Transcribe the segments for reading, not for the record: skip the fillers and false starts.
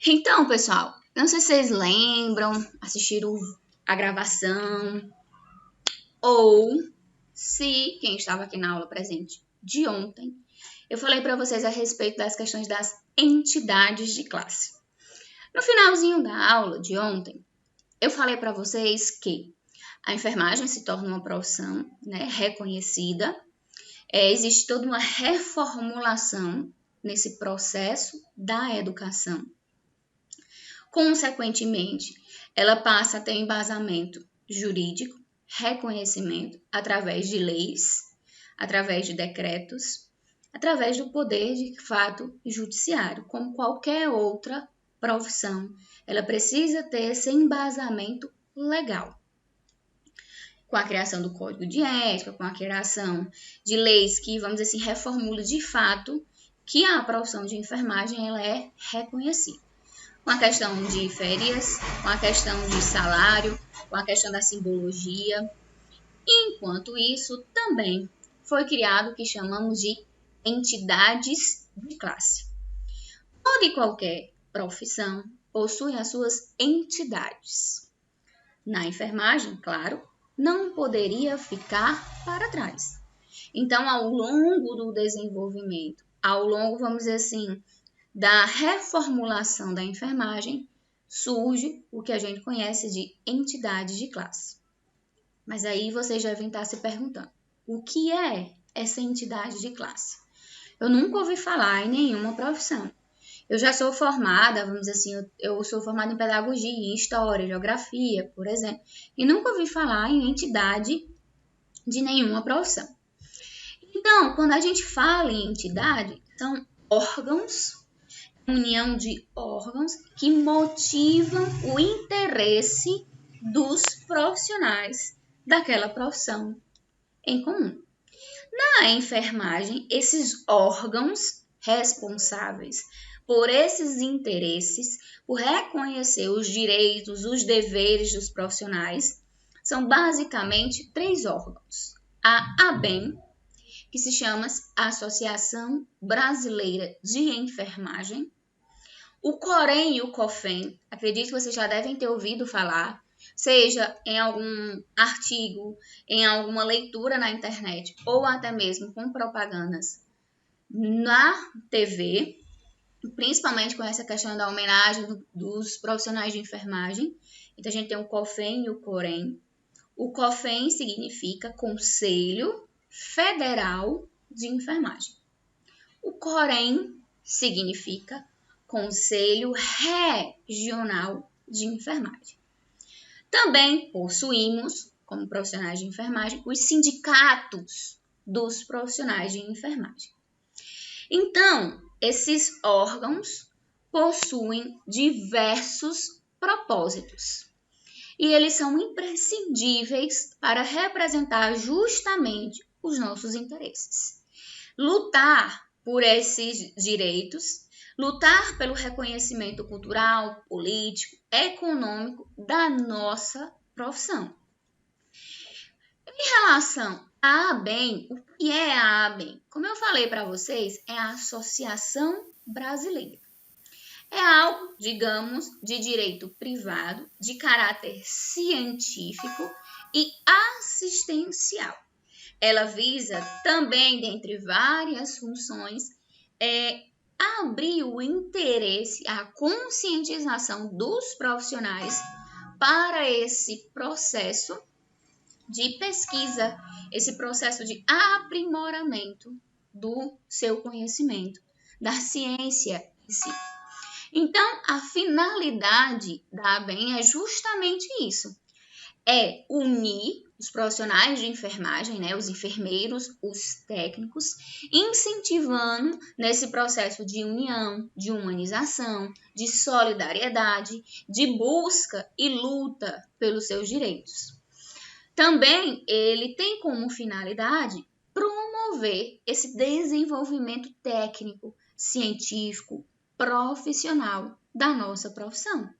Então, pessoal, não sei se vocês lembram, assistiram a gravação, ou se quem estava aqui na aula presente de ontem, eu falei para vocês a respeito das questões das entidades de classe. No finalzinho da aula de ontem, eu falei para vocês que a enfermagem se torna uma profissão, reconhecida. Existe toda uma reformulação nesse processo da educação. Consequentemente, ela passa a ter embasamento jurídico, reconhecimento através de leis, através de decretos, através do poder de fato judiciário, como qualquer outra profissão. Ela precisa ter esse embasamento legal. Com a criação do Código de Ética, com a criação de leis que, vamos dizer assim, reformulam de fato que a profissão de enfermagem ela é reconhecida. Com a questão de férias, com a questão de salário, com a questão da simbologia. Enquanto isso, também foi criado o que chamamos de entidades de classe. Toda e qualquer profissão possui as suas entidades. Na enfermagem, claro, não poderia ficar para trás. Então, ao longo do desenvolvimento, ao longo, vamos dizer assim, da reformulação da enfermagem, surge o que a gente conhece de entidade de classe. Mas aí vocês devem estar se perguntando, o que é essa entidade de classe? Eu nunca ouvi falar em nenhuma profissão. Eu já sou formada, vamos dizer assim, eu sou formada em pedagogia, em história, geografia, por exemplo, e nunca ouvi falar em entidade de nenhuma profissão. Então, quando a gente fala em entidade, são órgãos, união de órgãos que motivam o interesse dos profissionais daquela profissão em comum. Na enfermagem, esses órgãos responsáveis por esses interesses, por reconhecer os direitos, os deveres dos profissionais, são basicamente 3 órgãos. A ABEM, que se chama Associação Brasileira de Enfermagem, o COREN e o COFEN, acredito que vocês já devem ter ouvido falar, seja em algum artigo, em alguma leitura na internet, ou até mesmo com propagandas na TV, principalmente com essa questão da homenagem dos profissionais de enfermagem. Então, a gente tem o COFEN e o COREN. O COFEN significa Conselho Federal de Enfermagem. O COREN significa Conselho Regional de Enfermagem. Também possuímos, como profissionais de enfermagem, os sindicatos dos profissionais de enfermagem. Então, esses órgãos possuem diversos propósitos e eles são imprescindíveis para representar justamente os nossos interesses. Lutar por esses direitos, lutar pelo reconhecimento cultural, político, econômico da nossa profissão. Em relação à ABEM, o que é a ABEM? Como eu falei para vocês, é a Associação Brasileira. É algo, digamos, de direito privado, de caráter científico e assistencial. Ela visa também, dentre várias funções, abrir o interesse, a conscientização dos profissionais para esse processo de pesquisa, esse processo de aprimoramento do seu conhecimento, da ciência em si. Então, a finalidade da ABEM é justamente isso, é unir os profissionais de enfermagem, os enfermeiros, os técnicos, incentivando nesse processo de união, de humanização, de solidariedade, de busca e luta pelos seus direitos. Também ele tem como finalidade promover esse desenvolvimento técnico, científico, profissional da nossa profissão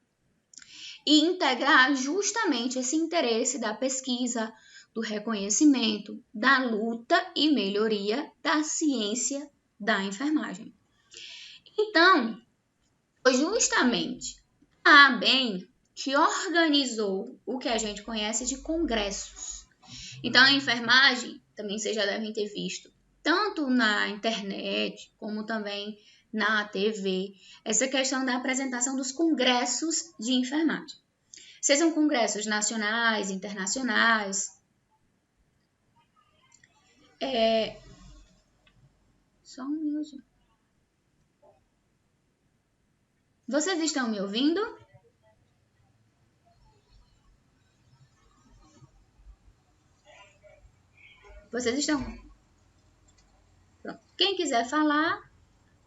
e integrar justamente esse interesse da pesquisa, do reconhecimento, da luta e melhoria da ciência da enfermagem. Então, Foi justamente a ABEM que organizou o que a gente conhece de congressos. Então, a enfermagem, também vocês já devem ter visto, tanto na internet como também na TV, essa questão da apresentação dos congressos de enfermagem. Sejam congressos nacionais, internacionais. Só um minutinho. Vocês estão me ouvindo? Vocês estão? Pronto. Quem quiser falar,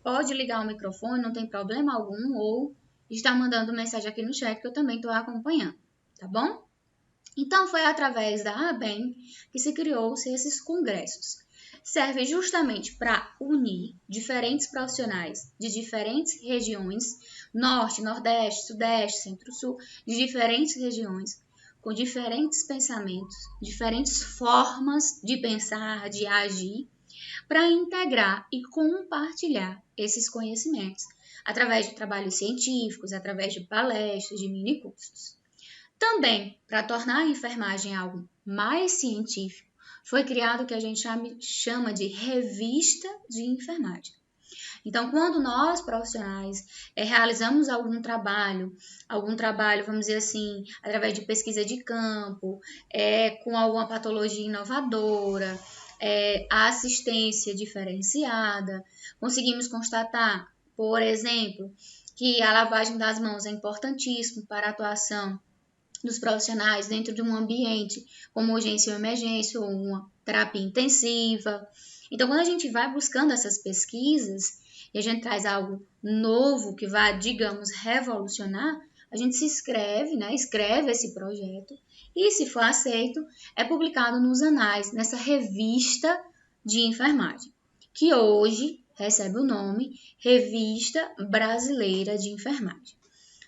pode ligar o microfone, não tem problema algum, ou está mandando mensagem aqui no chat que eu também estou acompanhando, tá bom? Então, foi através da ABEM que se criou-se esses congressos. Serve justamente para unir diferentes profissionais de diferentes regiões, norte, nordeste, sudeste, centro-sul, de diferentes regiões, com diferentes pensamentos, diferentes formas de pensar, de agir, para integrar e compartilhar esses conhecimentos, através de trabalhos científicos, através de palestras, de minicursos. Também, para tornar a enfermagem algo mais científico, foi criado o que a gente chama de revista de enfermagem. Então, quando nós, profissionais, realizamos algum trabalho, vamos dizer assim, através de pesquisa de campo, com alguma patologia inovadora, a assistência diferenciada, conseguimos constatar, por exemplo, que a lavagem das mãos é importantíssimo para a atuação dos profissionais dentro de um ambiente como urgência ou emergência ou uma terapia intensiva. Então, quando a gente vai buscando essas pesquisas e a gente traz algo novo que vai, digamos, revolucionar, a gente se inscreve, né? Escreve esse projeto e, se for aceito, é publicado nos anais, nessa revista de enfermagem, que hoje recebe o nome Revista Brasileira de Enfermagem.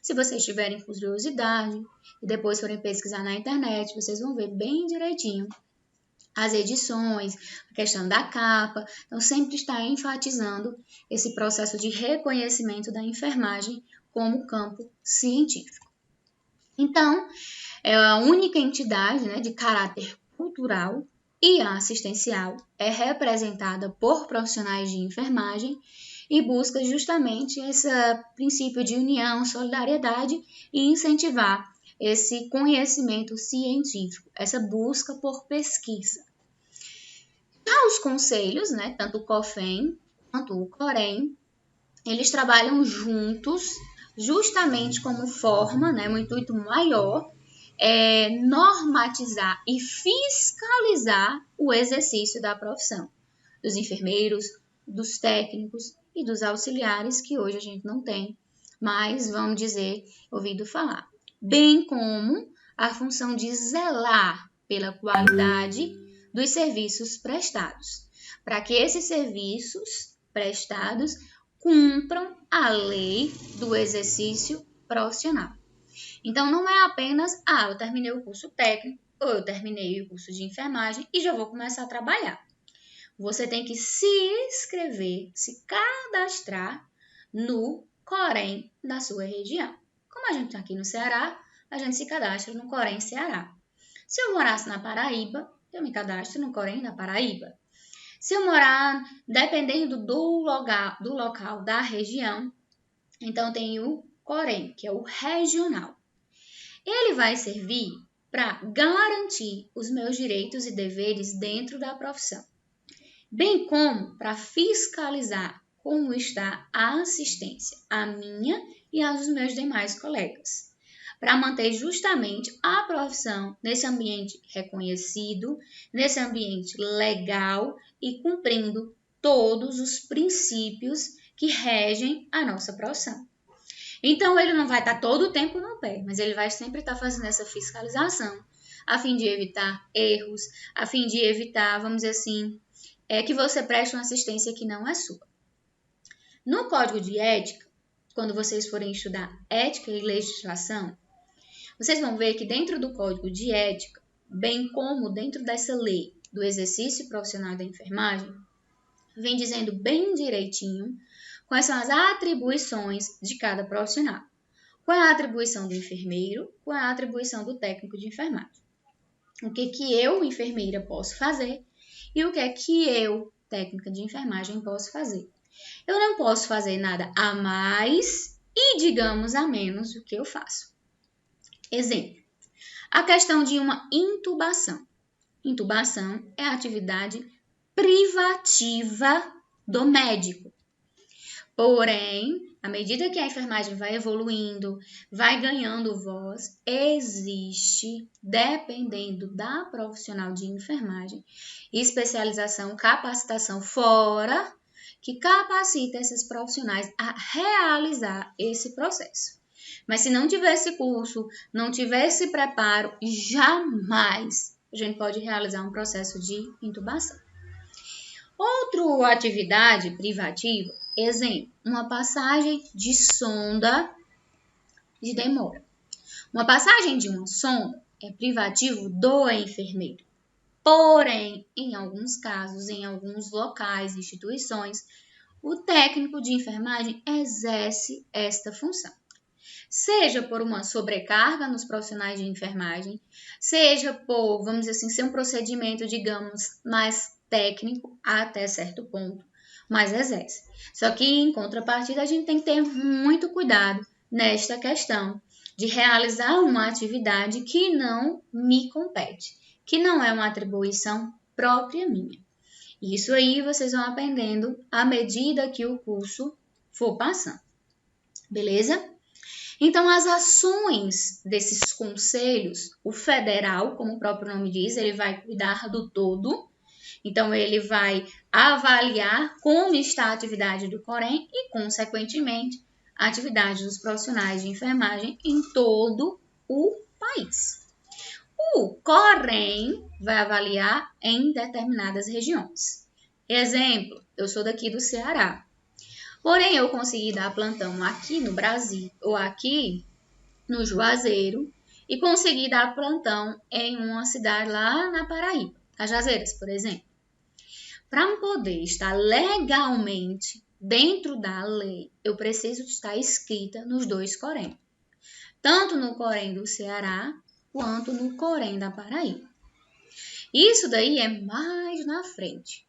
Se vocês tiverem curiosidade e depois forem pesquisar na internet, vocês vão ver bem direitinho as edições, a questão da capa. Então, sempre está enfatizando esse processo de reconhecimento da enfermagem como campo científico. Então, é a única entidade, né, de caráter cultural e assistencial, é representada por profissionais de enfermagem e busca justamente esse princípio de união, solidariedade e incentivar esse conhecimento científico, essa busca por pesquisa. Já os conselhos, né, tanto o COFEM quanto o COREM, eles trabalham juntos justamente como forma, né, um intuito maior, normatizar e fiscalizar o exercício da profissão dos enfermeiros, dos técnicos e dos auxiliares, que hoje a gente não tem, mas vamos dizer, ouvido falar. Bem como a função de zelar pela qualidade dos serviços prestados, para que esses serviços prestados cumpram a lei do exercício profissional. Então, não é apenas, eu terminei o curso técnico, ou eu terminei o curso de enfermagem e já vou começar a trabalhar. Você tem que se inscrever, se cadastrar no COREM da sua região. Como a gente está aqui no Ceará, a gente se cadastra no COREM Ceará. Se eu morasse na Paraíba, eu me cadastro no COREM da Paraíba. Se eu morar, dependendo do local da região, então tem o COREM, que é o regional. Ele vai servir para garantir os meus direitos e deveres dentro da profissão, bem como para fiscalizar como está a assistência, a minha e a dos meus demais colegas, para manter justamente a profissão nesse ambiente reconhecido, nesse ambiente legal e cumprindo todos os princípios que regem a nossa profissão. Então, ele não vai estar todo o tempo no pé, mas ele vai sempre estar fazendo essa fiscalização, a fim de evitar erros, a fim de evitar, vamos dizer assim, que você preste uma assistência que não é sua. No Código de Ética, quando vocês forem estudar ética e legislação, vocês vão ver que dentro do Código de Ética, bem como dentro dessa lei do exercício profissional da enfermagem, vem dizendo bem direitinho quais são as atribuições de cada profissional. Qual é a atribuição do enfermeiro? Qual é a atribuição do técnico de enfermagem? O que eu, enfermeira, posso fazer e o que eu, técnica de enfermagem, posso fazer. Eu não posso fazer nada a mais e, digamos, a menos do que eu faço. Exemplo, a questão de uma intubação. Intubação é a atividade privativa do médico. Porém, à medida que a enfermagem vai evoluindo, vai ganhando voz, existe, dependendo da profissional de enfermagem, especialização, capacitação fora, que capacita esses profissionais a realizar esse processo. Mas se não tiver esse curso, não tiver esse preparo, jamais a gente pode realizar um processo de intubação. Outra atividade privativa, exemplo, uma passagem de sonda de demora. Uma passagem de uma sonda é privativo do enfermeiro. Porém, em alguns casos, em alguns locais, instituições, o técnico de enfermagem exerce esta função. Seja por uma sobrecarga nos profissionais de enfermagem, seja por, vamos dizer assim, ser um procedimento, digamos, mais técnico até certo ponto, mas exerce. Só que, em contrapartida, a gente tem que ter muito cuidado nesta questão de realizar uma atividade que não me compete, que não é uma atribuição própria minha. Isso aí vocês vão aprendendo à medida que o curso for passando. Beleza? Então, as ações desses conselhos, o federal, como o próprio nome diz, ele vai cuidar do todo. Então, ele vai avaliar como está a atividade do Corém e, consequentemente, a atividade dos profissionais de enfermagem em todo o país. O Corém vai avaliar em determinadas regiões. Exemplo, eu sou daqui do Ceará. Porém, eu consegui dar plantão aqui no Brasil ou aqui no Juazeiro e consegui dar plantão em uma cidade lá na Paraíba, Cajazeiras, por exemplo. Para poder estar legalmente dentro da lei, eu preciso estar inscrita nos dois Corém, tanto no Corém do Ceará quanto no Corém da Paraíba. Isso daí é mais na frente.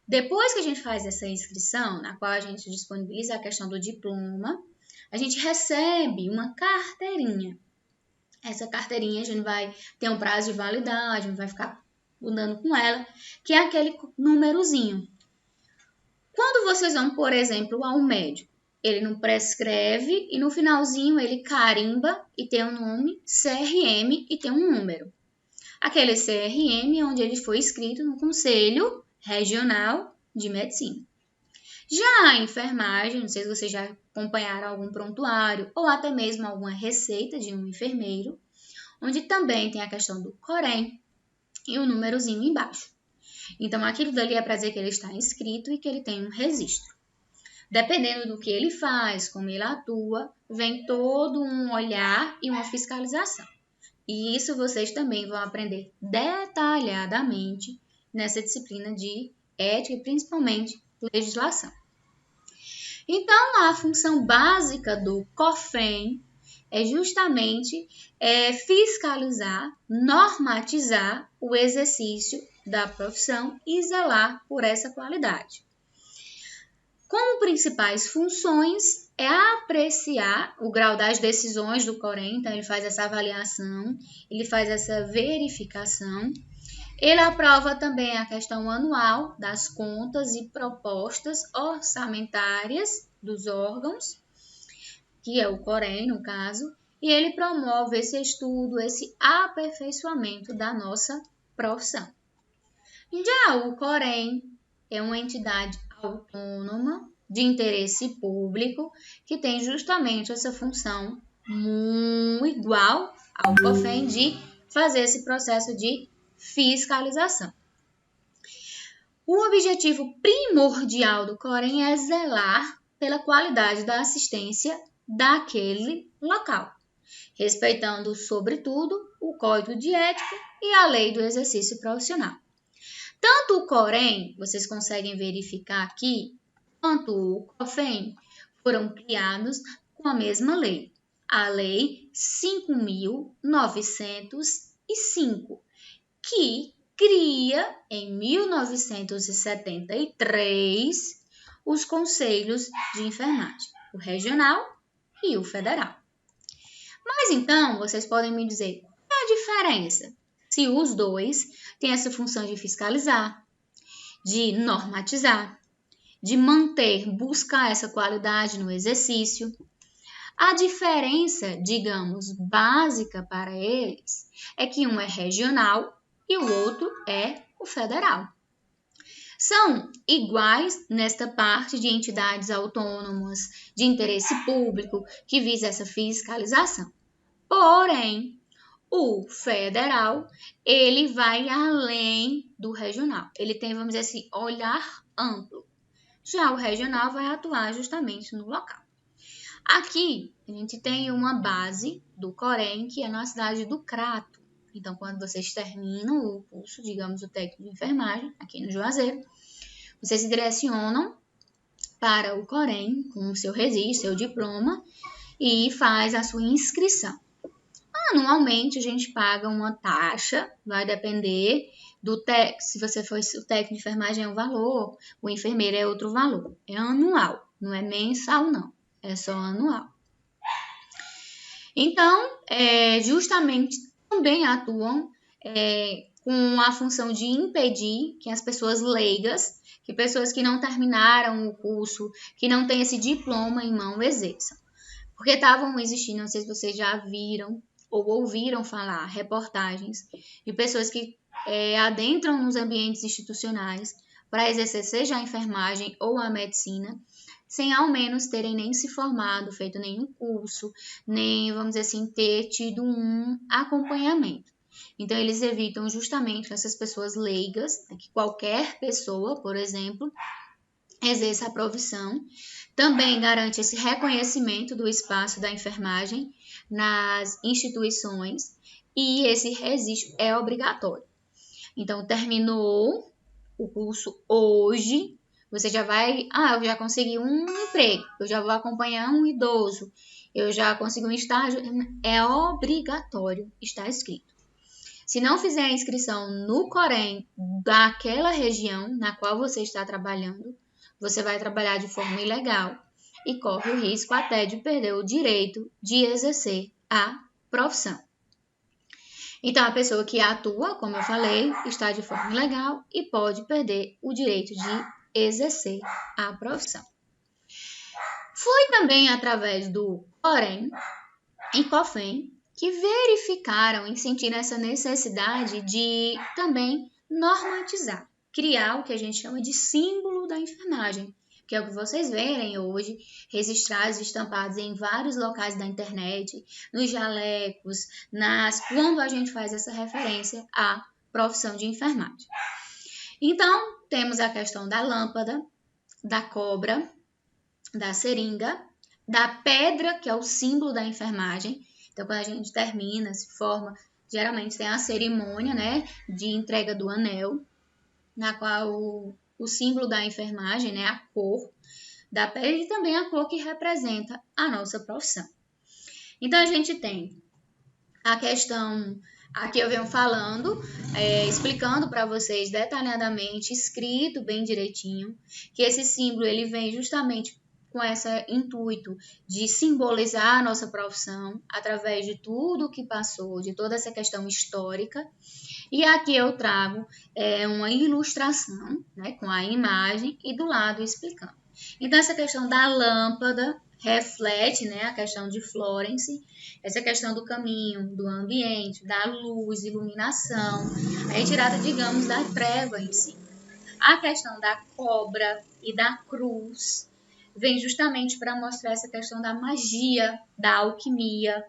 Depois que a gente faz essa inscrição, na qual a gente disponibiliza a questão do diploma, a gente recebe uma carteirinha. Essa carteirinha a gente vai ter um prazo de validade, a gente vai ficar mudando com ela, que é aquele númerozinho. Quando vocês vão, por exemplo, ao médico, ele não prescreve e no finalzinho ele carimba e tem um nome CRM e tem um número. Aquele CRM é onde ele foi inscrito no Conselho Regional de Medicina. Já a enfermagem, não sei se vocês já acompanharam algum prontuário ou até mesmo alguma receita de um enfermeiro, onde também tem a questão do Corém e o númerozinho embaixo. Então, aquilo dali é para dizer que ele está inscrito e que ele tem um registro. Dependendo do que ele faz, como ele atua, vem todo um olhar e uma fiscalização. E isso vocês também vão aprender detalhadamente nessa disciplina de ética e principalmente legislação. Então, a função básica do COFEM é justamente fiscalizar, normatizar o exercício da profissão e zelar por essa qualidade. Como principais funções é apreciar o grau das decisões do Corém, então ele faz essa avaliação, ele faz essa verificação. Ele aprova também a questão anual das contas e propostas orçamentárias dos órgãos, que é o Corém, no caso, e ele promove esse estudo, esse aperfeiçoamento da nossa profissão. Já o Corém é uma entidade autônoma de interesse público que tem justamente essa função igual ao COFEM de fazer esse processo de fiscalização. O objetivo primordial do Corém é zelar pela qualidade da assistência daquele local, respeitando, sobretudo, o Código de Ética e a Lei do Exercício Profissional. Tanto o Corém, vocês conseguem verificar aqui, quanto o COFEN foram criados com a mesma lei, a Lei 5.905, que cria, em 1973, os conselhos de enfermagem, o regional e o federal. Mas então, vocês podem me dizer qual é a diferença se os dois têm essa função de fiscalizar, de normatizar, de manter, buscar essa qualidade no exercício. A diferença, digamos, básica para eles é que um é regional e o outro é o federal. São iguais nesta parte de entidades autônomas de interesse público que visa essa fiscalização. Porém, o federal, ele vai além do regional. Ele tem, vamos dizer assim, olhar amplo. Já o regional vai atuar justamente no local. Aqui, a gente tem uma base do Corém, que é na cidade do Crato. Então, quando vocês terminam o curso, digamos, o técnico de enfermagem, aqui no Juazeiro, vocês se direcionam para o Corém com o seu registro, seu diploma, e faz a sua inscrição. Anualmente, a gente paga uma taxa, vai depender do técnico. Se você for o técnico de enfermagem, é um valor, o enfermeiro é outro valor. É anual, não é mensal, não. É só anual. Então, justamente, também atuam com a função de impedir que as pessoas leigas, que pessoas que não terminaram o curso, que não têm esse diploma em mão, exerçam. Porque estavam existindo, não sei se vocês já viram ou ouviram falar, reportagens de pessoas que adentram nos ambientes institucionais para exercer seja a enfermagem ou a medicina, sem ao menos terem nem se formado, feito nenhum curso, nem, vamos dizer assim, ter tido um acompanhamento. Então, eles evitam justamente essas pessoas leigas, que qualquer pessoa, por exemplo, exerça a profissão. Também garante esse reconhecimento do espaço da enfermagem nas instituições e esse registro é obrigatório. Então, terminou o curso hoje, você já vai, eu já consegui um emprego, eu já vou acompanhar um idoso, eu já consegui um estágio, é obrigatório estar inscrito. Se não fizer a inscrição no Corém daquela região na qual você está trabalhando, você vai trabalhar de forma ilegal e corre o risco até de perder o direito de exercer a profissão. Então, a pessoa que atua, como eu falei, está de forma ilegal e pode perder o direito de exercer a profissão. Foi também através do Corém e COFEN que verificaram e sentiram essa necessidade de também normatizar, criar o que a gente chama de símbolo da enfermagem, que é o que vocês verem hoje, registrados, estampados em vários locais da internet, nos jalecos, quando a gente faz essa referência à profissão de enfermagem. Então, temos a questão da lâmpada, da cobra, da seringa, da pedra, que é o símbolo da enfermagem. Então, quando a gente termina, se forma, geralmente tem a cerimônia, né, de entrega do anel, na qual o símbolo da enfermagem, né, a cor da pele e também a cor que representa a nossa profissão. Então, a gente tem a questão, aqui eu venho falando, explicando para vocês detalhadamente, escrito bem direitinho, que esse símbolo ele vem justamente com esse intuito de simbolizar a nossa profissão através de tudo que passou, de toda essa questão histórica. E aqui eu trago uma ilustração, né, com a imagem e do lado explicando. Então, essa questão da lâmpada reflete, né, a questão de Florence, essa questão do caminho, do ambiente, da luz, iluminação, a retirada, digamos, da treva em si. A questão da cobra e da cruz vem justamente para mostrar essa questão da magia, da alquimia.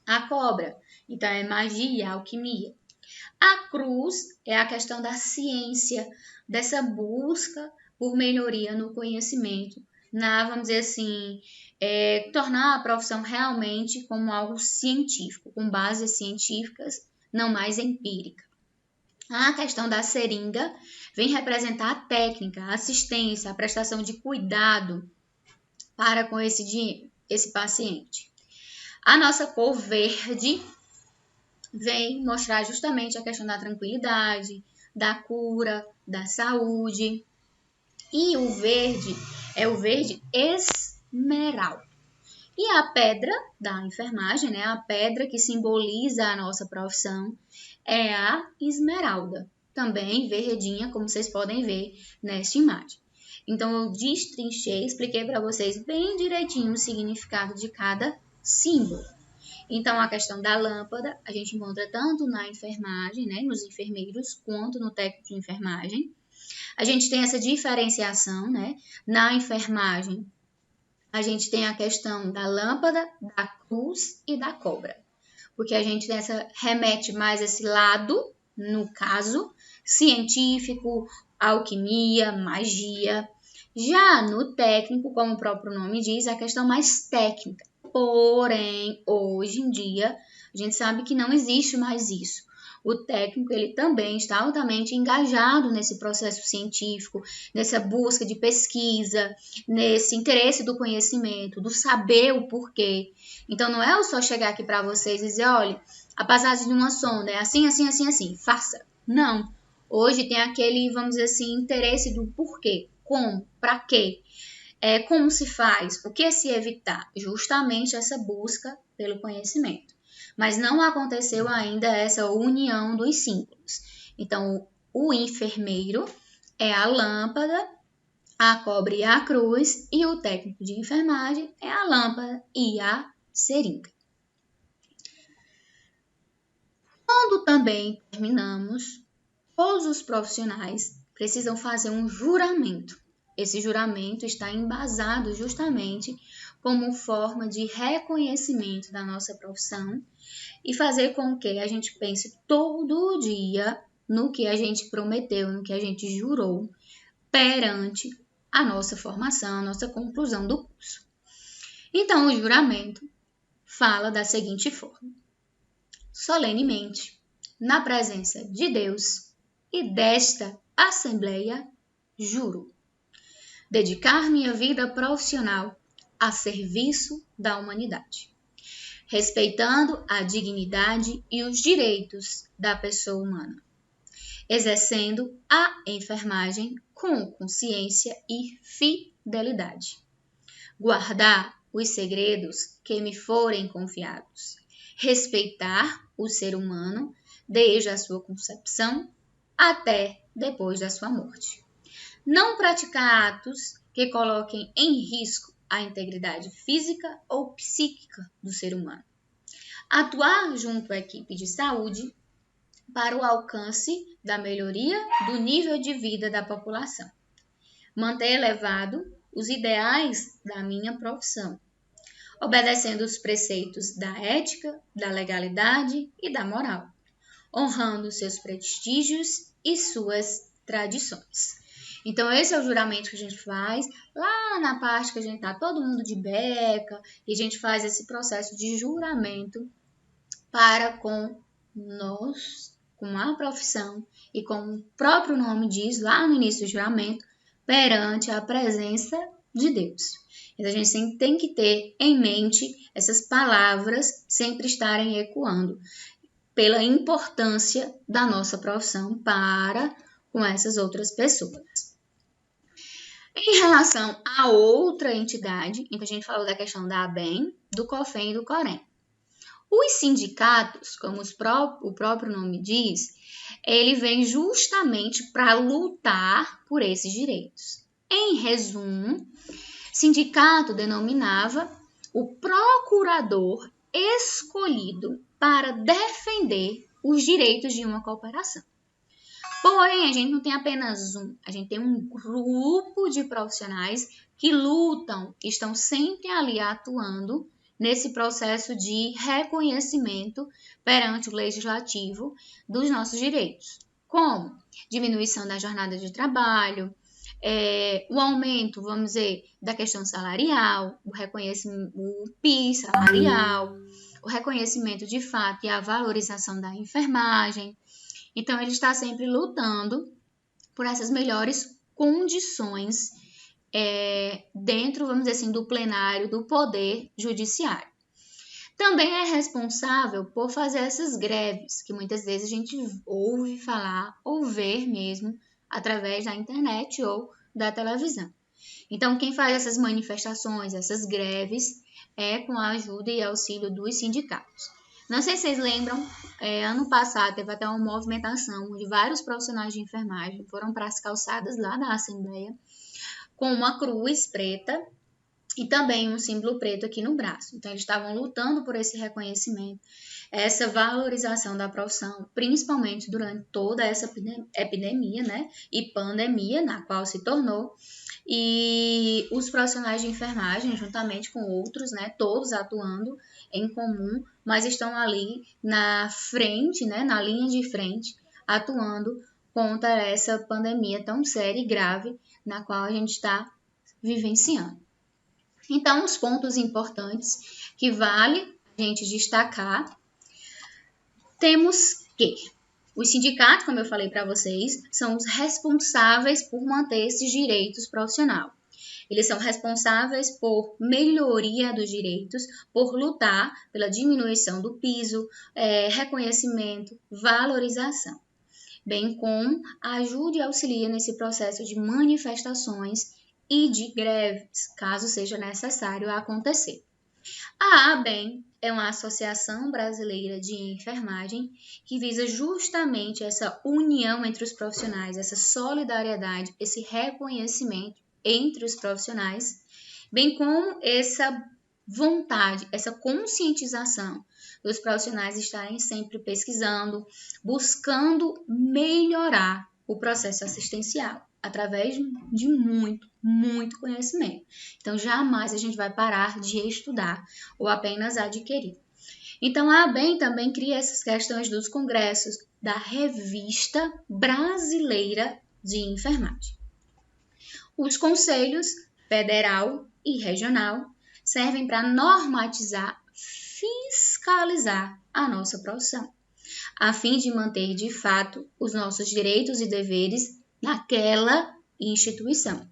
A cobra, então, é magia, alquimia. A cruz é a questão da ciência, dessa busca por melhoria no conhecimento, vamos dizer assim, tornar a profissão realmente como algo científico, com bases científicas, não mais empírica. A questão da seringa vem representar a técnica, a assistência, a prestação de cuidado para com esse paciente. A nossa cor verde vem mostrar justamente a questão da tranquilidade, da cura, da saúde. E o verde é o verde esmeralda. E a pedra da enfermagem, né, a pedra que simboliza a nossa profissão, é a esmeralda, também verdinha, como vocês podem ver nesta imagem. Então, eu destrinchei, expliquei para vocês bem direitinho o significado de cada símbolo. Então, a questão da lâmpada, a gente encontra tanto na enfermagem, né, nos enfermeiros, quanto no técnico de enfermagem. A gente tem essa diferenciação, né, na enfermagem. A gente tem a questão da lâmpada, da cruz e da cobra. Porque a gente remete mais esse lado, no caso, científico, alquimia, magia. Já no técnico, como o próprio nome diz, a questão mais técnica. Porém, hoje em dia, a gente sabe que não existe mais isso. O técnico, ele também está altamente engajado nesse processo científico, nessa busca de pesquisa, nesse interesse do conhecimento, do saber o porquê. Então, não é eu só chegar aqui para vocês e dizer, olha, a passagem de uma sonda é assim, assim, assim, assim, faça. Não. Hoje tem aquele, vamos dizer assim, interesse do porquê, como, para quê, como se faz, o que se evitar, justamente essa busca pelo conhecimento. Mas não aconteceu ainda essa união dos símbolos. Então, o enfermeiro é a lâmpada, a cobra e a cruz, e o técnico de enfermagem é a lâmpada e a seringa. Quando também terminamos, todos os profissionais precisam fazer um juramento. Esse juramento está embasado justamente como forma de reconhecimento da nossa profissão e fazer com que a gente pense todo dia no que a gente prometeu, no que a gente jurou perante a nossa formação, a nossa conclusão do curso. Então, o juramento fala da seguinte forma: solenemente, na presença de Deus e desta Assembleia, juro dedicar minha vida profissional a serviço da humanidade, respeitando a dignidade e os direitos da pessoa humana, exercendo a enfermagem com consciência e fidelidade, guardar os segredos que me forem confiados, respeitar o ser humano desde a sua concepção até depois da sua morte. Não praticar atos que coloquem em risco a integridade física ou psíquica do ser humano. Atuar junto à equipe de saúde para o alcance da melhoria do nível de vida da população. Manter elevado os ideais da minha profissão, obedecendo os preceitos da ética, da legalidade e da moral, honrando seus prestígios e suas tradições. Então, esse é o juramento que a gente faz lá na parte que a gente tá todo mundo de beca e a gente faz esse processo de juramento para com nós, com a profissão e como o próprio nome diz lá no início do juramento, perante a presença de Deus. Então, a gente sempre tem que ter em mente essas palavras sempre estarem ecoando pela importância da nossa profissão para com essas outras pessoas. Em relação a outra entidade, então a gente falou da questão da ABEM, do COFEM e do COREM. Os sindicatos, como o próprio nome diz, ele vem justamente para lutar por esses direitos. Em resumo, sindicato denominava o procurador escolhido para defender os direitos de uma cooperação. Porém, a gente não tem apenas um, a gente tem um grupo de profissionais que lutam, que estão sempre ali atuando nesse processo de reconhecimento perante o legislativo dos nossos direitos. Como? Diminuição da jornada de trabalho, o aumento, vamos dizer, da questão salarial, o reconhecimento, o PIS salarial, o reconhecimento de fato e a valorização da enfermagem. Então, ele está sempre lutando por essas melhores condições dentro, vamos dizer assim, do plenário do Poder Judiciário. Também é responsável por fazer essas greves, que muitas vezes a gente ouve falar ou ver mesmo através da internet ou da televisão. Então, quem faz essas manifestações, essas greves, é com a ajuda e auxílio dos sindicatos. Não sei se vocês lembram, ano passado teve até uma movimentação onde vários profissionais de enfermagem foram para as calçadas lá da Assembleia com uma cruz preta e também um símbolo preto aqui no braço. Então, eles estavam lutando por esse reconhecimento, essa valorização da profissão, principalmente durante toda essa epidemia, né, e pandemia, na qual se tornou. E os profissionais de enfermagem, juntamente com outros, né, todos atuando em comum, mas estão ali na frente, né, na linha de frente, atuando contra essa pandemia tão séria e grave na qual a gente está vivenciando. Então, os pontos importantes que vale a gente destacar, temos que os sindicatos, como eu falei para vocês, são os responsáveis por manter esses direitos profissionais. Eles são responsáveis por melhoria dos direitos, por lutar pela diminuição do piso, reconhecimento, valorização, bem como ajuda e auxilia nesse processo de manifestações e de greves, caso seja necessário acontecer. A ABEM é uma associação brasileira de enfermagem que visa justamente essa união entre os profissionais, essa solidariedade, esse reconhecimento entre os profissionais, bem como essa vontade, essa conscientização dos profissionais estarem sempre pesquisando, buscando melhorar o processo assistencial através de muito conhecimento. Então, jamais a gente vai parar de estudar ou apenas adquirir. Então, a ABEM também cria essas questões dos congressos da Revista Brasileira de Enfermagem. Os conselhos federal e regional servem para normatizar, fiscalizar a nossa profissão, a fim de manter de fato os nossos direitos e deveres naquela instituição.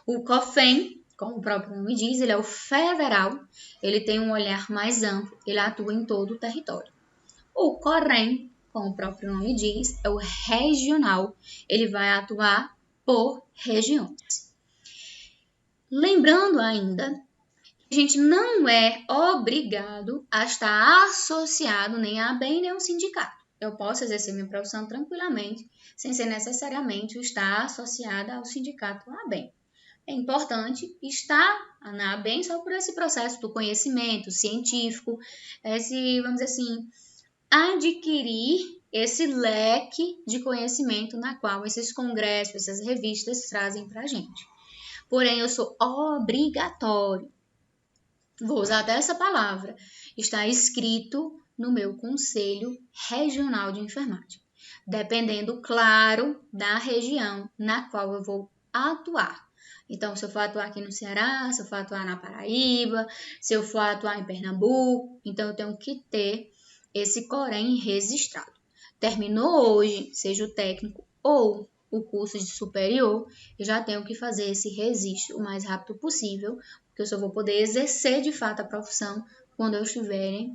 O COFEM, como o próprio nome diz, ele é o federal, ele tem um olhar mais amplo, ele atua em todo o território. O COREM, como o próprio nome diz, é o regional, ele vai atuar por regiões. Lembrando ainda, a gente não é obrigado a estar associado nem a ABEM nem a um sindicato. Eu posso exercer minha profissão tranquilamente, sem ser necessariamente estar associada ao sindicato ABEM. É importante estar na ABEM só por esse processo do conhecimento científico, vamos dizer assim, adquirir esse leque de conhecimento na qual esses congressos, essas revistas trazem para a gente. Porém, eu sou obrigatório, vou usar até essa palavra, está escrito no meu Conselho Regional de Enfermagem, dependendo, claro, da região na qual eu vou atuar. Então, se eu for atuar aqui no Ceará, se eu for atuar na Paraíba, se eu for atuar em Pernambuco, então eu tenho que ter esse COREM registrado. Terminou hoje, seja o técnico ou o curso de superior, eu já tenho que fazer esse registro o mais rápido possível, porque eu só vou poder exercer de fato a profissão quando eu estiver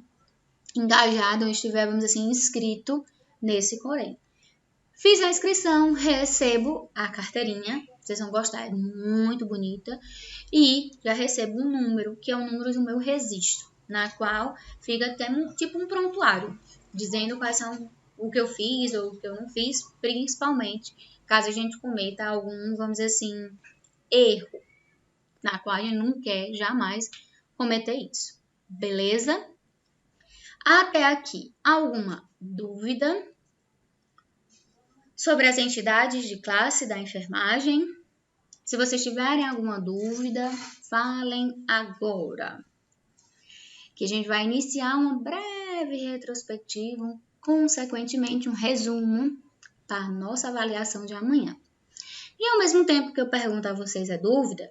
engajado, ou estiver, vamos dizer assim, inscrito nesse COREM. Fiz a inscrição, recebo a carteirinha, vocês vão gostar, é muito bonita, e já recebo um número, que é o número do meu registro, na qual fica até tipo um prontuário, dizendo quais são o que eu fiz ou o que eu não fiz, principalmente caso a gente cometa algum, vamos dizer assim, erro, na qual a gente não quer jamais cometer isso. Beleza? Até aqui, alguma dúvida sobre as entidades de classe da enfermagem? Se vocês tiverem alguma dúvida, falem agora, que a gente vai iniciar uma breve retrospectiva, consequentemente um resumo para a nossa avaliação de amanhã. E ao mesmo tempo que eu pergunto a vocês a dúvida,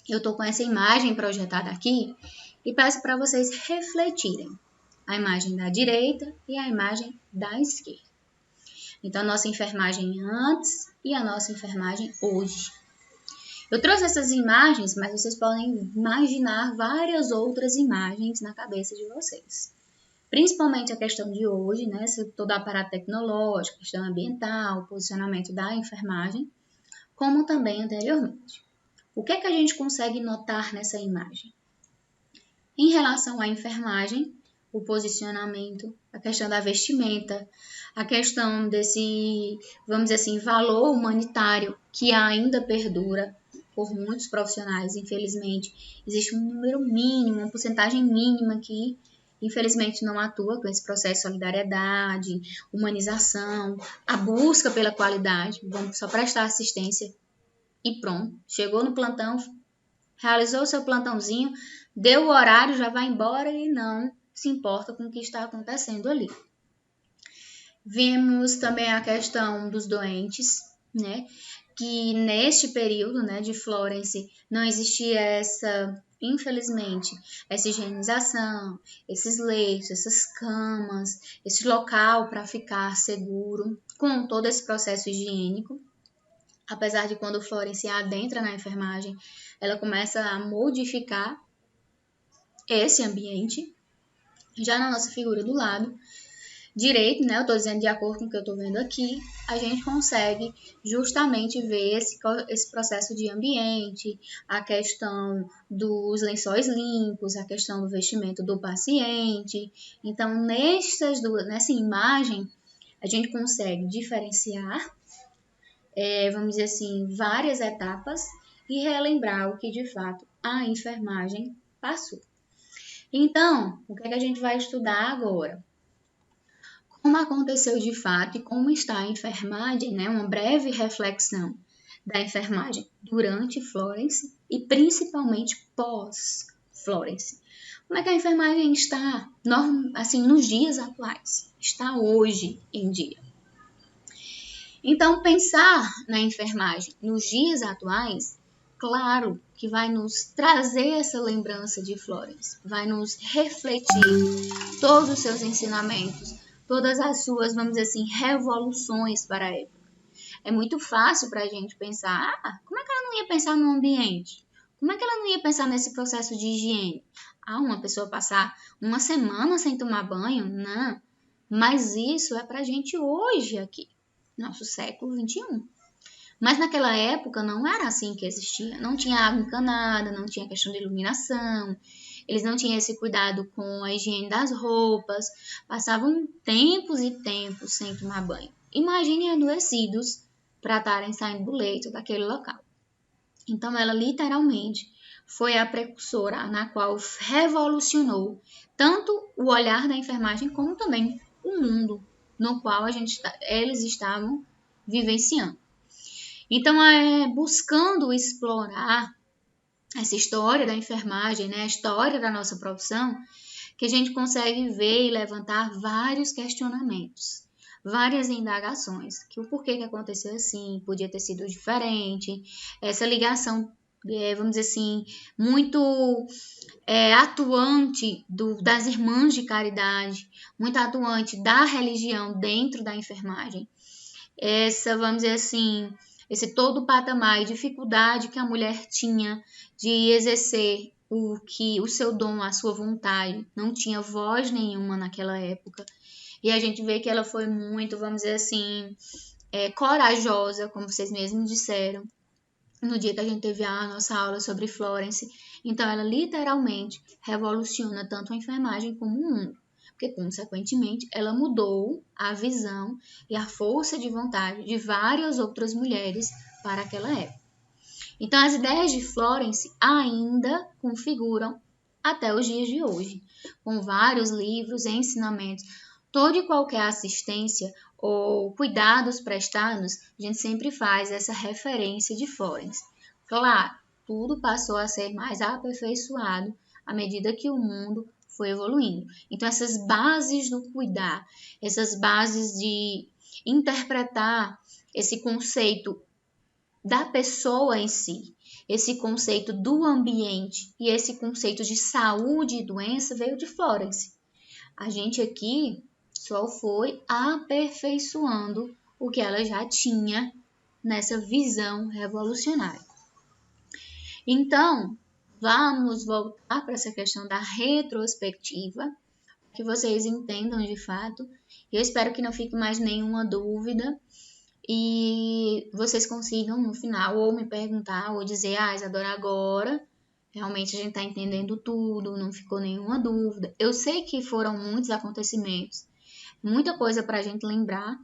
eu estou com essa imagem projetada aqui e peço para vocês refletirem a imagem da direita e a imagem da esquerda. Então, a nossa enfermagem antes e a nossa enfermagem hoje. Eu trouxe essas imagens, mas vocês podem imaginar várias outras imagens na cabeça de vocês. Principalmente a questão de hoje, né? Todo o aparato tecnológico, questão ambiental, posicionamento da enfermagem, como também anteriormente. O que é que a gente consegue notar nessa imagem? Em relação à enfermagem, o posicionamento, a questão da vestimenta, a questão desse, vamos dizer assim, valor humanitário que ainda perdura por muitos profissionais, infelizmente. Existe um número mínimo, uma porcentagem mínima que, infelizmente, não atua com esse processo de solidariedade, humanização, a busca pela qualidade. Vamos só prestar assistência e pronto. Chegou no plantão, realizou o seu plantãozinho, deu o horário, já vai embora e não se importa com o que está acontecendo ali. Vimos também a questão dos doentes, né? Que neste período, né, de Florence não existia infelizmente, essa higienização, esses leitos, essas camas, esse local para ficar seguro com todo esse processo higiênico. Apesar de quando Florence adentra na enfermagem, ela começa a modificar esse ambiente. Já na nossa figura do lado direito, né, eu estou dizendo de acordo com o que eu estou vendo aqui, a gente consegue justamente ver esse processo de ambiente, a questão dos lençóis limpos, a questão do vestimento do paciente. Então, nessa imagem, a gente consegue diferenciar, vamos dizer assim, várias etapas e relembrar o que de fato a enfermagem passou. Então, o que é que a gente vai estudar agora? Como aconteceu de fato e como está a enfermagem, né? Uma breve reflexão da enfermagem durante Florence e principalmente pós-Florence. Como é que a enfermagem está assim, nos dias atuais? Está hoje em dia. Então, pensar na enfermagem nos dias atuais, claro que vai nos trazer essa lembrança de Florence, vai nos refletir todos os seus ensinamentos, todas as suas, vamos dizer assim, revoluções para a época. É muito fácil para a gente pensar, como é que ela não ia pensar no ambiente? Como é que ela não ia pensar nesse processo de higiene? Uma pessoa passar uma semana sem tomar banho? Não. Mas isso é para a gente hoje aqui, nosso século XXI. Mas naquela época não era assim que existia. Não tinha água encanada, não tinha questão de iluminação, eles não tinham esse cuidado com a higiene das roupas, passavam tempos e tempos sem tomar banho. Imaginem adoecidos para estarem saindo do leito daquele local. Então ela literalmente foi a precursora na qual revolucionou tanto o olhar da enfermagem como também o mundo no qual eles estavam vivenciando. Então, buscando explorar essa história da enfermagem, né, a história da nossa profissão, que a gente consegue ver e levantar vários questionamentos, várias indagações, que o porquê que aconteceu assim, podia ter sido diferente, essa ligação, vamos dizer assim, muito atuante das irmãs de caridade, muito atuante da religião dentro da enfermagem, vamos dizer assim, esse todo patamar e dificuldade que a mulher tinha de exercer o seu dom, a sua vontade, não tinha voz nenhuma naquela época. E a gente vê que ela foi muito, vamos dizer assim, corajosa, como vocês mesmos disseram, no dia que a gente teve a nossa aula sobre Florence. Então, ela literalmente revoluciona tanto a enfermagem como o mundo, porque, consequentemente, ela mudou a visão e a força de vontade de várias outras mulheres para aquela época. Então, as ideias de Florence ainda configuram até os dias de hoje, com vários livros e ensinamentos. Toda e qualquer assistência ou cuidados prestados, a gente sempre faz essa referência de Florence. Claro, tudo passou a ser mais aperfeiçoado à medida que o mundo foi evoluindo. Então, essas bases do cuidar, essas bases de interpretar esse conceito da pessoa em si, esse conceito do ambiente e esse conceito de saúde e doença veio de Florence. A gente aqui só foi aperfeiçoando o que ela já tinha nessa visão revolucionária. Então, vamos voltar para essa questão da retrospectiva, que vocês entendam de fato. Eu espero que não fique mais nenhuma dúvida e vocês consigam no final ou me perguntar ou dizer, Isadora, agora realmente a gente está entendendo tudo, não ficou nenhuma dúvida. Eu sei que foram muitos acontecimentos, muita coisa para a gente lembrar,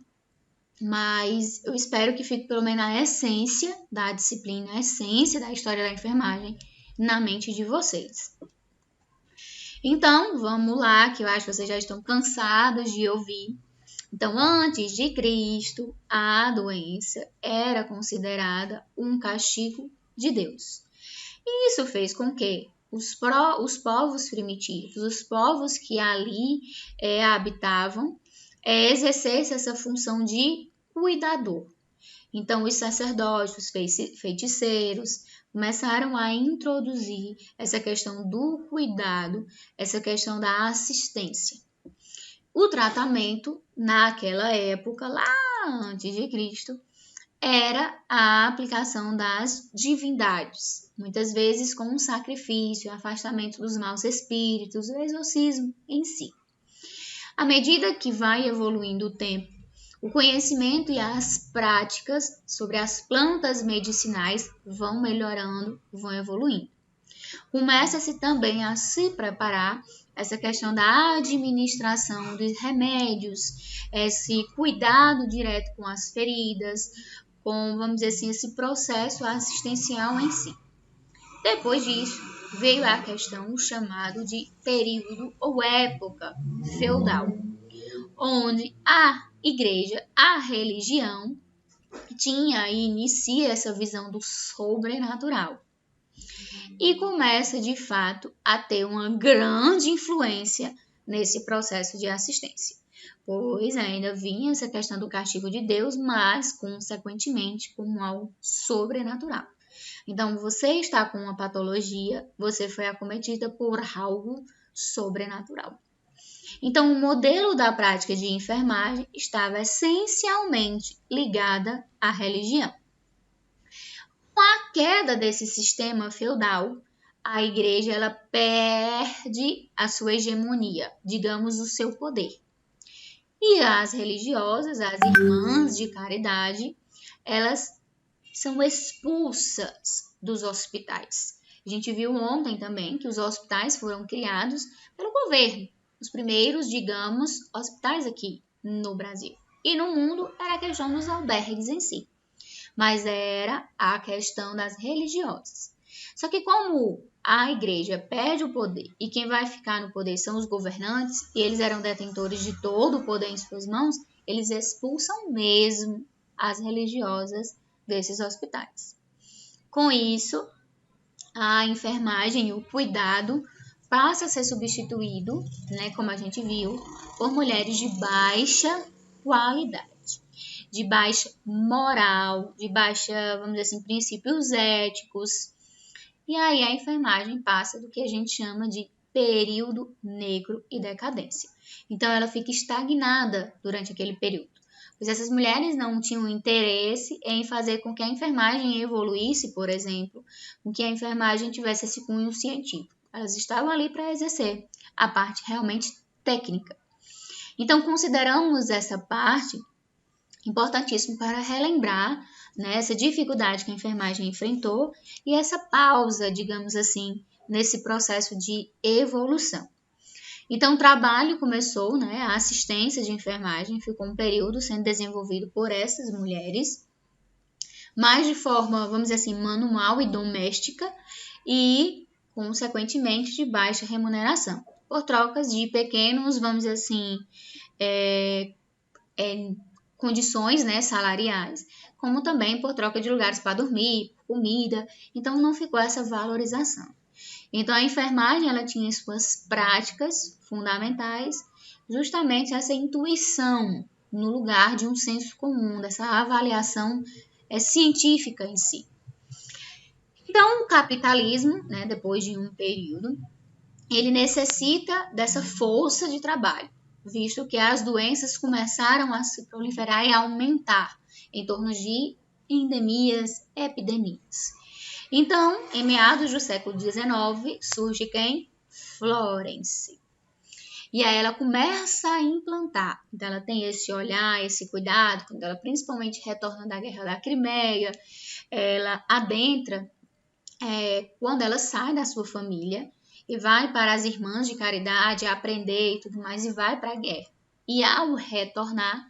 mas eu espero que fique pelo menos a essência da disciplina, a essência da história da enfermagem na mente de vocês. Então, vamos lá, que eu acho que vocês já estão cansados de ouvir. Então, antes de Cristo, a doença era considerada um castigo de Deus. E isso fez com que os povos primitivos, os povos que ali habitavam, exercessem essa função de cuidador. Então, os sacerdotes, os feiticeiros, começaram a introduzir essa questão do cuidado, essa questão da assistência. O tratamento, naquela época, lá antes de Cristo, era a aplicação das divindades, muitas vezes com um sacrifício, afastamento dos maus espíritos, o exorcismo em si. À medida que vai evoluindo o tempo, o conhecimento e as práticas sobre as plantas medicinais vão melhorando, vão evoluindo. Começa-se também a se preparar essa questão da administração dos remédios, esse cuidado direto com as feridas, com, vamos dizer assim, esse processo assistencial em si. Depois disso, veio a questão chamado de período ou época feudal, onde a igreja, a religião, tinha e inicia essa visão do sobrenatural. E começa, de fato, a ter uma grande influência nesse processo de assistência. Pois ainda vinha essa questão do castigo de Deus, mas, consequentemente, como algo sobrenatural. Então, você está com uma patologia, você foi acometida por algo sobrenatural. Então, o modelo da prática de enfermagem estava essencialmente ligada à religião. Com a queda desse sistema feudal, a igreja ela perde a sua hegemonia, digamos, o seu poder. E as religiosas, as irmãs de caridade, elas são expulsas dos hospitais. A gente viu ontem também que os hospitais foram criados pelo governo. Os primeiros, digamos, hospitais aqui no Brasil. E no mundo era a questão dos albergues em si. Mas era a questão das religiosas. Só que como a igreja perde o poder e quem vai ficar no poder são os governantes, e eles eram detentores de todo o poder em suas mãos, eles expulsam mesmo as religiosas desses hospitais. Com isso, a enfermagem e o cuidado passa a ser substituído, como a gente viu, por mulheres de baixa qualidade, de baixa moral, de baixa, vamos dizer assim, princípios éticos. E aí a enfermagem passa do que a gente chama de período negro e decadência. Então ela fica estagnada durante aquele período, pois essas mulheres não tinham interesse em fazer com que a enfermagem evoluísse, por exemplo, com que a enfermagem tivesse esse cunho científico. Elas estavam ali para exercer a parte realmente técnica. Então, consideramos essa parte importantíssima para relembrar essa dificuldade que a enfermagem enfrentou e essa pausa, digamos assim, nesse processo de evolução. Então, o trabalho começou, a assistência de enfermagem ficou um período sendo desenvolvido por essas mulheres, mais de forma, vamos dizer assim, manual e doméstica e consequentemente de baixa remuneração, por trocas de pequenos, vamos dizer assim, condições salariais, como também por troca de lugares para dormir, comida, então não ficou essa valorização. Então a enfermagem ela tinha suas práticas fundamentais, justamente essa intuição no lugar de um senso comum, dessa avaliação científica em si. Então, o capitalismo, depois de um período, ele necessita dessa força de trabalho. visto que as doenças começaram a se proliferar e a aumentar em torno de endemias, epidemias. Então, em meados do século XIX, surge quem? Florence. E aí ela começa a implantar. Então ela tem esse olhar, esse cuidado, quando ela principalmente retorna da Guerra da Crimeia, ela adentra quando ela sai da sua família e vai para as Irmãs de Caridade aprender e tudo mais e vai para a guerra. E ao retornar,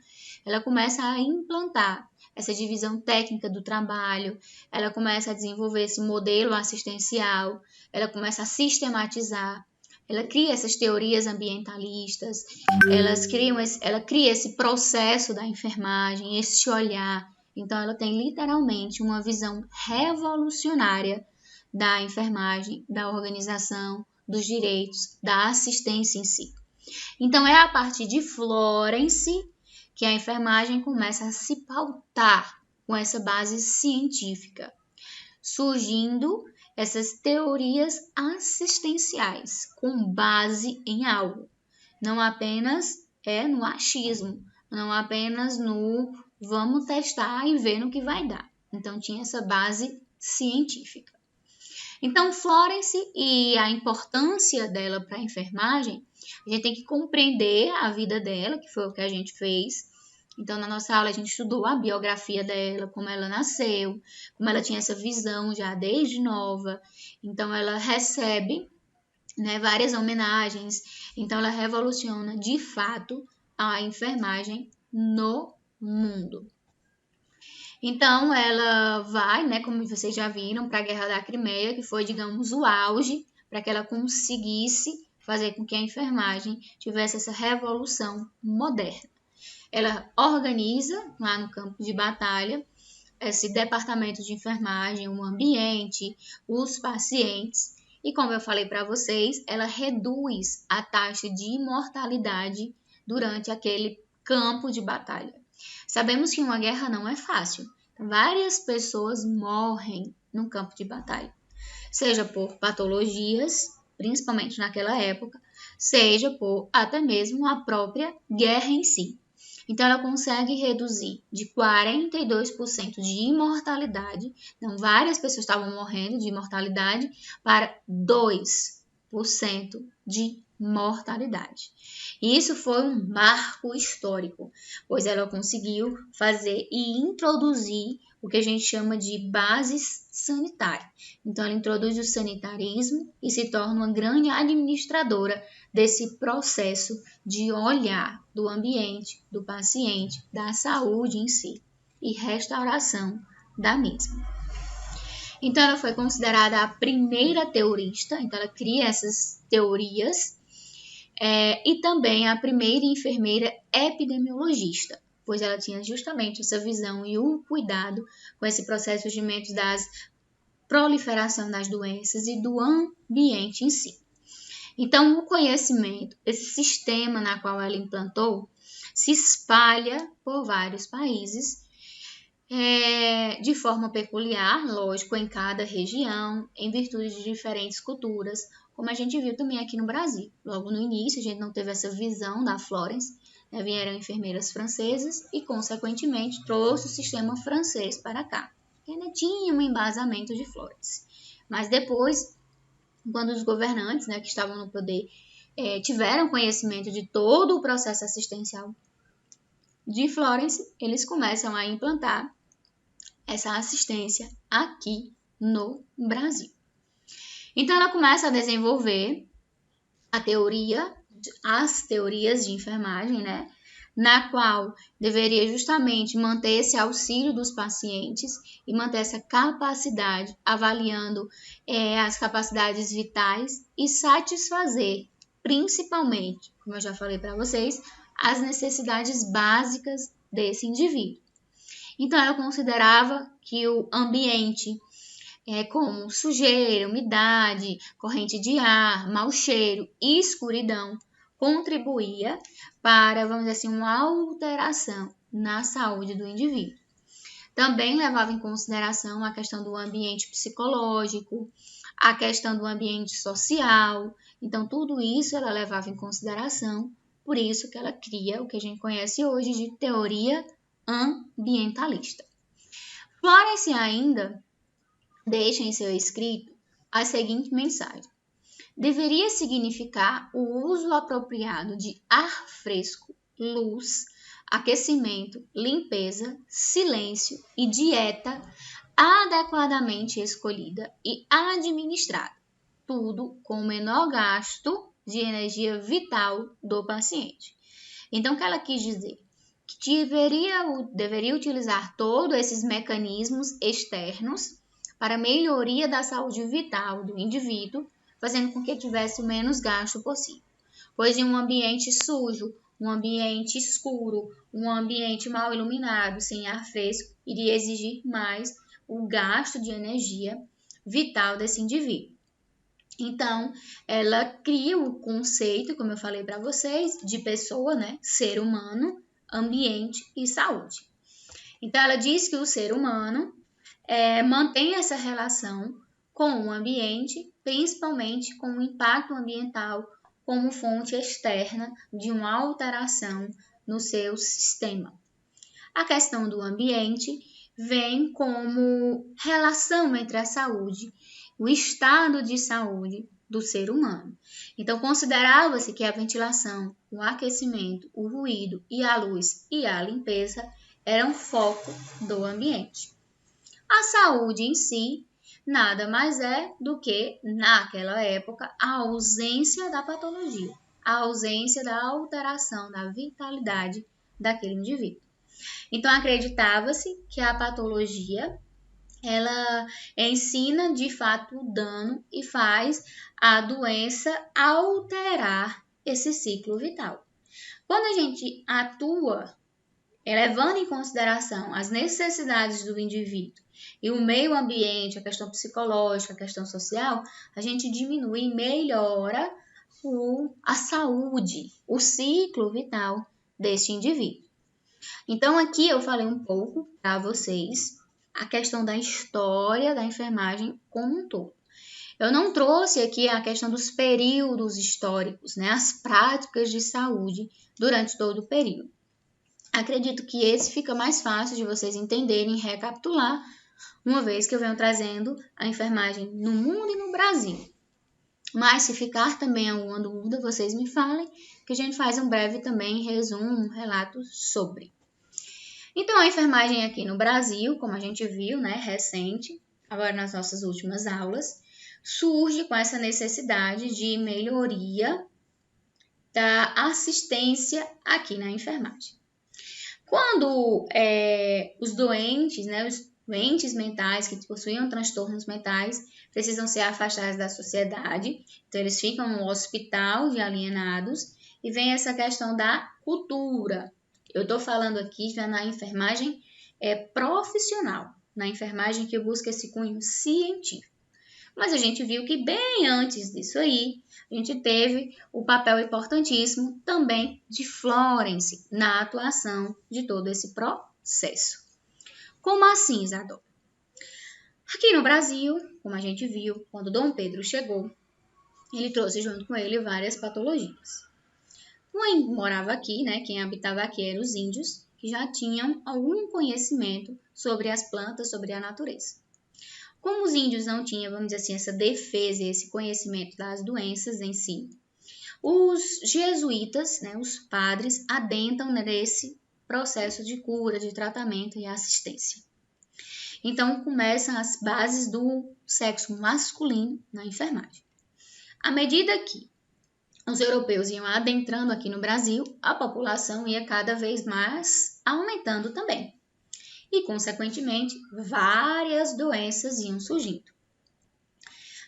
ela começa a implantar essa divisão técnica do trabalho, ela começa a desenvolver esse modelo assistencial, ela começa a sistematizar, ela cria essas teorias ambientalistas, ela cria esse processo da enfermagem, esse olhar. Então, ela tem literalmente uma visão revolucionária da enfermagem, da organização, dos direitos, da assistência em si. Então, é a partir de Florence que a enfermagem começa a se pautar com essa base científica, surgindo essas teorias assistenciais com base em algo, não apenas no achismo, não apenas no vamos testar e ver no que vai dar. Então, tinha essa base científica. Então, Florence e a importância dela para a enfermagem, a gente tem que compreender a vida dela, que foi o que a gente fez. Então, na nossa aula, a gente estudou a biografia dela, como ela nasceu, como ela tinha essa visão já desde nova. Então, ela recebe várias homenagens. Então, ela revoluciona, de fato, a enfermagem no mundo. Então, ela vai, como vocês já viram, para a Guerra da Crimeia, que foi, digamos, o auge para que ela conseguisse fazer com que a enfermagem tivesse essa revolução moderna. Ela organiza, lá no campo de batalha, esse departamento de enfermagem, o ambiente, os pacientes. E, como eu falei para vocês, ela reduz a taxa de mortalidade durante aquele campo de batalha. Sabemos que uma guerra não é fácil. Várias pessoas morrem no campo de batalha, seja por patologias, principalmente naquela época, seja por até mesmo a própria guerra em si. Então, ela consegue reduzir de 42% de imortalidade, então várias pessoas estavam morrendo de imortalidade, para 2% de mortalidade. E isso foi um marco histórico, pois ela conseguiu fazer e introduzir o que a gente chama de bases sanitárias. Então, ela introduz o sanitarismo e se torna uma grande administradora desse processo de olhar do ambiente, do paciente, da saúde em si e restauração da mesma. Então, ela foi considerada a primeira teorista, então ela cria essas teorias, e também a primeira enfermeira epidemiologista, pois ela tinha justamente essa visão e o cuidado com esse processo de surgimento das proliferação das doenças e do ambiente em si. Então, o conhecimento, esse sistema na qual ela implantou, se espalha por vários países, de forma peculiar, lógico, em cada região, em virtude de diferentes culturas, como a gente viu também aqui no Brasil. Logo no início, a gente não teve essa visão da Florence, vieram enfermeiras francesas e, consequentemente, trouxe o sistema francês para cá, que ainda tinha um embasamento de Florence. Mas depois, quando os governantes, que estavam no poder, tiveram conhecimento de todo o processo assistencial de Florence, eles começam a implantar essa assistência aqui no Brasil. Então, ela começa a desenvolver as teorias de enfermagem, na qual deveria justamente manter esse auxílio dos pacientes e manter essa capacidade, avaliando as capacidades vitais e satisfazer, principalmente, como eu já falei para vocês, as necessidades básicas desse indivíduo. Então, ela considerava que o ambiente, como sujeira, umidade, corrente de ar, mau cheiro e escuridão, contribuía para, vamos dizer assim, uma alteração na saúde do indivíduo. Também levava em consideração a questão do ambiente psicológico, a questão do ambiente social. Então, tudo isso ela levava em consideração Por isso que ela cria o que a gente conhece hoje de teoria ambientalista. Florence ainda deixa em seu escrito a seguinte mensagem: deveria significar o uso apropriado de ar fresco, luz, aquecimento, limpeza, silêncio e dieta adequadamente escolhida e administrada, tudo com o menor gasto de energia vital do paciente. Então, o que ela quis dizer? Que deveria utilizar todos esses mecanismos externos para a melhoria da saúde vital do indivíduo, fazendo com que tivesse o menos gasto possível. Pois em um ambiente sujo, um ambiente escuro, um ambiente mal iluminado, sem ar fresco, iria exigir mais o gasto de energia vital desse indivíduo. Então, ela cria o conceito, como eu falei para vocês, de pessoa, né? Ser humano, ambiente e saúde. Então, ela diz que o ser humano mantém essa relação com o ambiente, principalmente com o impacto ambiental como fonte externa de uma alteração no seu sistema. A questão do ambiente vem como relação entre a saúde, o estado de saúde do ser humano. Então, considerava-se que a ventilação, o aquecimento, o ruído e a luz e a limpeza eram foco do ambiente. A saúde em si nada mais é do que, naquela época, a ausência da patologia, a ausência da alteração da vitalidade daquele indivíduo. Então, acreditava-se que a patologia, ela ensina de fato o dano e faz a doença alterar esse ciclo vital. Quando a gente atua levando em consideração as necessidades do indivíduo e o meio ambiente, a questão psicológica, a questão social, a gente diminui e melhora a saúde, o ciclo vital deste indivíduo. Então, aqui eu falei um pouco para vocês a questão da história da enfermagem como um todo. Eu não trouxe aqui a questão dos períodos históricos, né, as práticas de saúde durante todo o período. Acredito que esse fica mais fácil de vocês entenderem e recapitular, uma vez que eu venho trazendo a enfermagem no mundo e no Brasil. Mas se ficar também alguma dúvida, vocês me falem, que a gente faz um breve também resumo, um relato sobre. Então, a enfermagem aqui no Brasil, como a gente viu, né, recente, agora nas nossas últimas aulas, surge com essa necessidade de melhoria da assistência aqui na enfermagem. Quando os doentes, né, os doentes mentais que possuíam transtornos mentais precisam ser afastados da sociedade, então eles ficam no hospital de alienados e vem essa questão da cultura. Eu estou falando aqui já na enfermagem profissional, na enfermagem que busca esse cunho científico. Mas a gente viu que bem antes disso aí, a gente teve o papel importantíssimo também de Florence na atuação de todo esse processo. Como assim, Isadora? Aqui no Brasil, como a gente viu, quando Dom Pedro chegou, ele trouxe junto com ele várias patologias. Quem morava aqui, né, quem habitava aqui eram os índios, que já tinham algum conhecimento sobre as plantas, sobre a natureza. Como os índios não tinham, vamos dizer assim, essa defesa e esse conhecimento das doenças em si, os jesuítas, né, os padres, adentram nesse processo de cura, de tratamento e assistência. Então, começam as bases do sexo masculino na enfermagem. À medida que os europeus iam adentrando aqui no Brasil, a população ia cada vez mais aumentando também. E, consequentemente, várias doenças iam surgindo.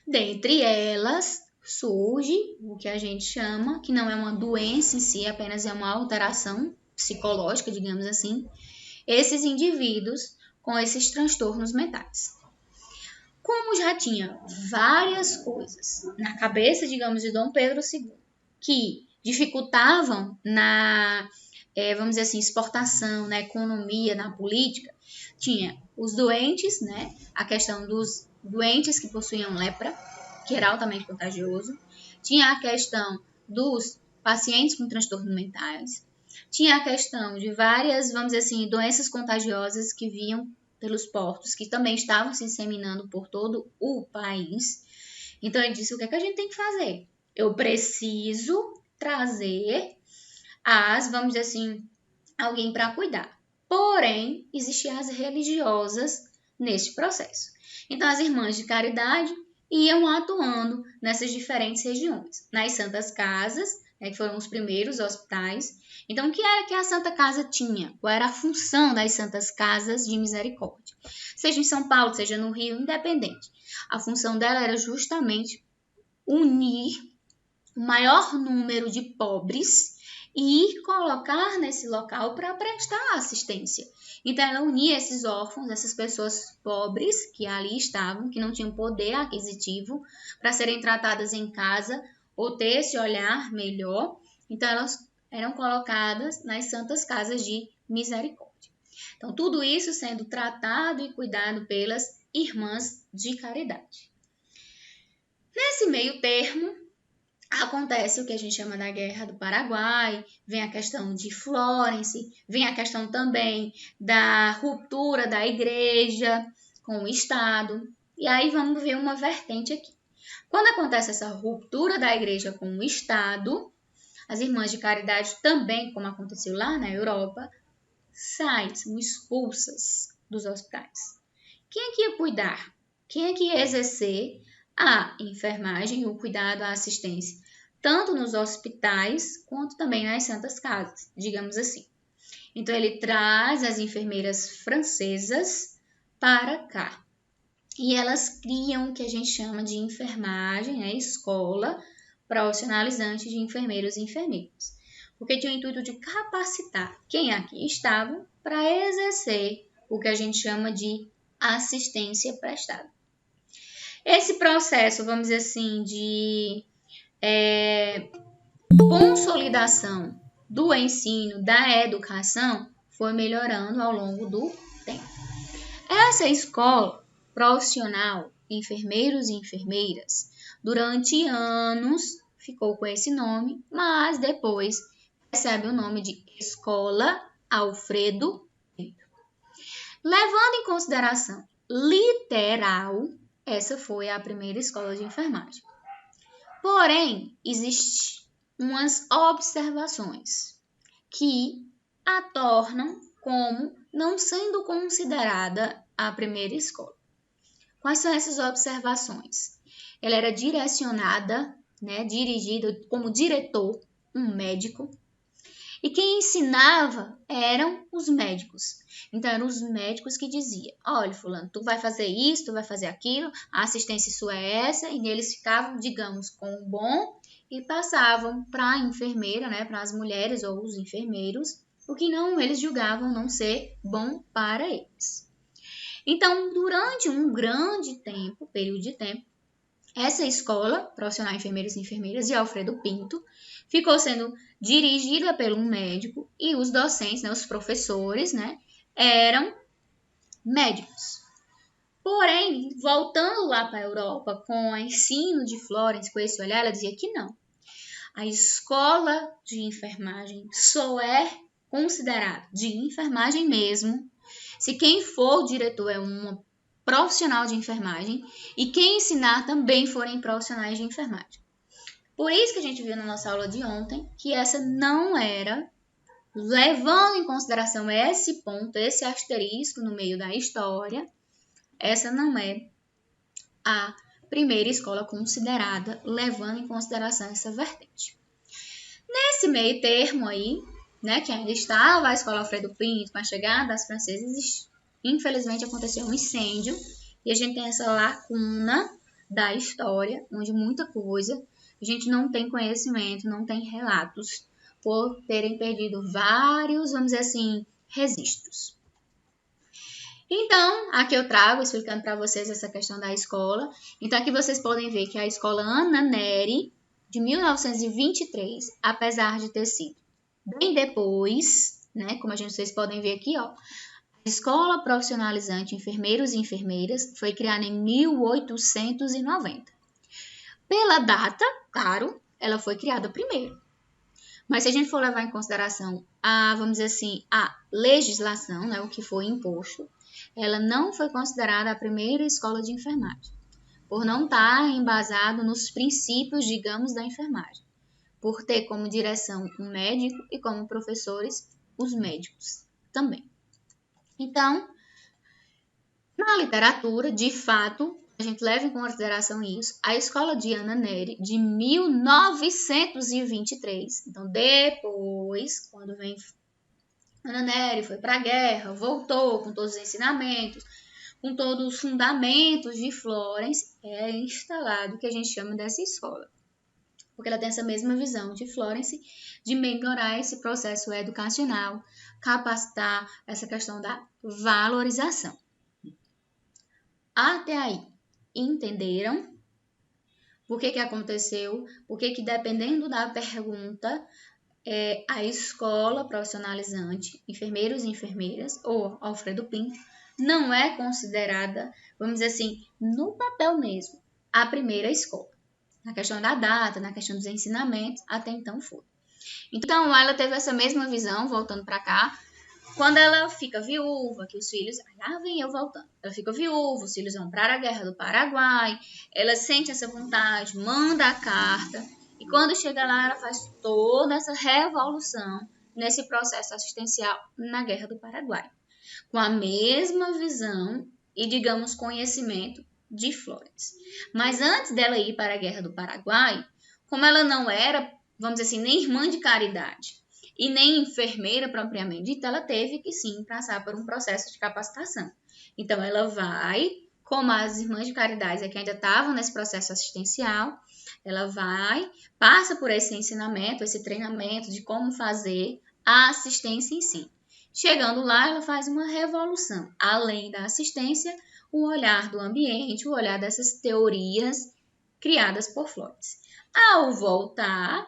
Dentre elas, surge o que a gente chama, que não é uma doença em si, apenas é uma alteração psicológica, digamos assim, esses indivíduos com esses transtornos mentais. Como já tinha várias coisas na cabeça, digamos, de Dom Pedro II, que dificultavam na, vamos dizer assim, exportação, na economia, na política, tinha os doentes, né? A questão dos doentes que possuíam lepra, que era altamente contagioso. Tinha a questão dos pacientes com transtornos mentais. Tinha a questão de várias, vamos dizer assim, doenças contagiosas que vinham pelos portos, que também estavam se disseminando por todo o país. Então, ele disse, o que é que a gente tem que fazer? Eu preciso trazer vamos dizer assim, alguém para cuidar. Porém, existiam as religiosas neste processo. Então, as irmãs de caridade iam atuando nessas diferentes regiões. Nas Santas Casas, que foram os primeiros hospitais. Então, o que era que a Santa Casa tinha? Qual era a função das Santas Casas de Misericórdia? Seja em São Paulo, seja no Rio, independente. A função dela era justamente unir o maior número de pobres e colocar nesse local para prestar assistência. Então, ela unia esses órfãos, essas pessoas pobres que ali estavam, que não tinham poder aquisitivo, para serem tratadas em casa ou ter esse olhar melhor. Então, elas eram colocadas nas Santas Casas de Misericórdia. Então, tudo isso sendo tratado e cuidado pelas irmãs de caridade. Nesse meio termo, acontece o que a gente chama da Guerra do Paraguai, vem a questão de Florence, vem a questão também da ruptura da igreja com o Estado. E aí vamos ver uma vertente aqui. Quando acontece essa ruptura da igreja com o Estado, as irmãs de caridade também, como aconteceu lá na Europa, são expulsas dos hospitais. Quem é que ia cuidar? Quem é que ia exercer a enfermagem, o cuidado, a assistência, tanto nos hospitais quanto também nas Santas Casas, digamos assim. Então, ele traz as enfermeiras francesas para cá. E elas criam o que a gente chama de enfermagem, escola profissionalizante de enfermeiros e enfermeiras. Porque tinha o intuito de capacitar quem aqui estavam para exercer o que a gente chama de assistência prestada. Esse processo, vamos dizer assim, de consolidação do ensino, da educação, foi melhorando ao longo do tempo. Essa escola profissional, enfermeiros e enfermeiras, durante anos ficou com esse nome, mas depois recebe o nome de Escola Alfredo Pinto. Levando em consideração literal, essa foi a primeira escola de enfermagem. Porém, existem umas observações que a tornam como não sendo considerada a primeira escola. Quais são essas observações? Ela era direcionada, dirigida como diretor, um médico, e quem ensinava eram os médicos. Então, eram os médicos que diziam, olha, fulano, tu vai fazer isso, tu vai fazer aquilo, a assistência sua é essa, e eles ficavam, digamos, com o bom e passavam para a enfermeira, para as mulheres ou os enfermeiros, o que não eles julgavam não ser bom para eles. Então, durante um grande período de tempo, essa escola profissional de enfermeiros e enfermeiras de Alfredo Pinto ficou sendo dirigida por um médico e os docentes, os professores, eram médicos. Porém, voltando lá para a Europa, com o ensino de Florence, com esse olhar, ela dizia que não. A escola de enfermagem só é considerada de enfermagem mesmo se quem for o diretor é uma profissional de enfermagem e quem ensinar também forem profissionais de enfermagem. Por isso que a gente viu na nossa aula de ontem que essa não era, levando em consideração esse ponto, esse asterisco no meio da história, essa não é a primeira escola considerada, levando em consideração essa vertente. Nesse meio termo aí, que ainda estava a escola Alfredo Pinto, com a chegada das francesas, infelizmente aconteceu um incêndio e a gente tem essa lacuna da história, onde muita coisa a gente não tem conhecimento, não tem relatos, por terem perdido vários, vamos dizer assim, registros. Então, aqui eu trago, explicando para vocês essa questão da escola. Então, aqui vocês podem ver que a escola Ana Nery, de 1923, apesar de ter sido bem depois, como vocês podem ver aqui, a Escola Profissionalizante Enfermeiros e Enfermeiras foi criada em 1890. Pela data, claro, ela foi criada primeiro. Mas se a gente for levar em consideração vamos dizer assim, a legislação, né, o que foi imposto, ela não foi considerada a primeira escola de enfermagem, por não estar embasado nos princípios, digamos, da enfermagem, por ter como direção um médico e como professores os médicos também. Então, na literatura, de fato, a gente leva em consideração isso, a escola de Ana Nery, de 1923. Então, depois, quando vem Ana Nery, foi para a guerra, voltou com todos os ensinamentos, com todos os fundamentos de Florence, é instalado o que a gente chama dessa escola. Porque ela tem essa mesma visão de Florence, de melhorar esse processo educacional, capacitar essa questão da valorização. Até aí, entenderam por que aconteceu? Por que dependendo da pergunta, a escola profissionalizante, enfermeiros e enfermeiras, ou Alfredo Pinto, não é considerada, vamos dizer assim, no papel mesmo, a primeira escola. Na questão da data, na questão dos ensinamentos, até então foi. Então, ela teve essa mesma visão, voltando para cá, quando ela fica viúva, que os filhos... Lá vem eu voltando. Ela fica viúva, os filhos vão para a Guerra do Paraguai, ela sente essa vontade, manda a carta, e quando chega lá, ela faz toda essa revolução nesse processo assistencial na Guerra do Paraguai, com a mesma visão e, digamos, conhecimento de Florence. Mas antes dela ir para a Guerra do Paraguai, como ela não era, vamos dizer assim, nem irmã de caridade, e nem enfermeira propriamente dita, ela teve que sim passar por um processo de capacitação. Então, ela vai, como as irmãs de caridade que ainda estavam nesse processo assistencial, ela vai, passa por esse ensinamento, esse treinamento de como fazer a assistência em si. Chegando lá, ela faz uma revolução. Além da assistência, o olhar do ambiente, o olhar dessas teorias criadas por Florence. Ao voltar,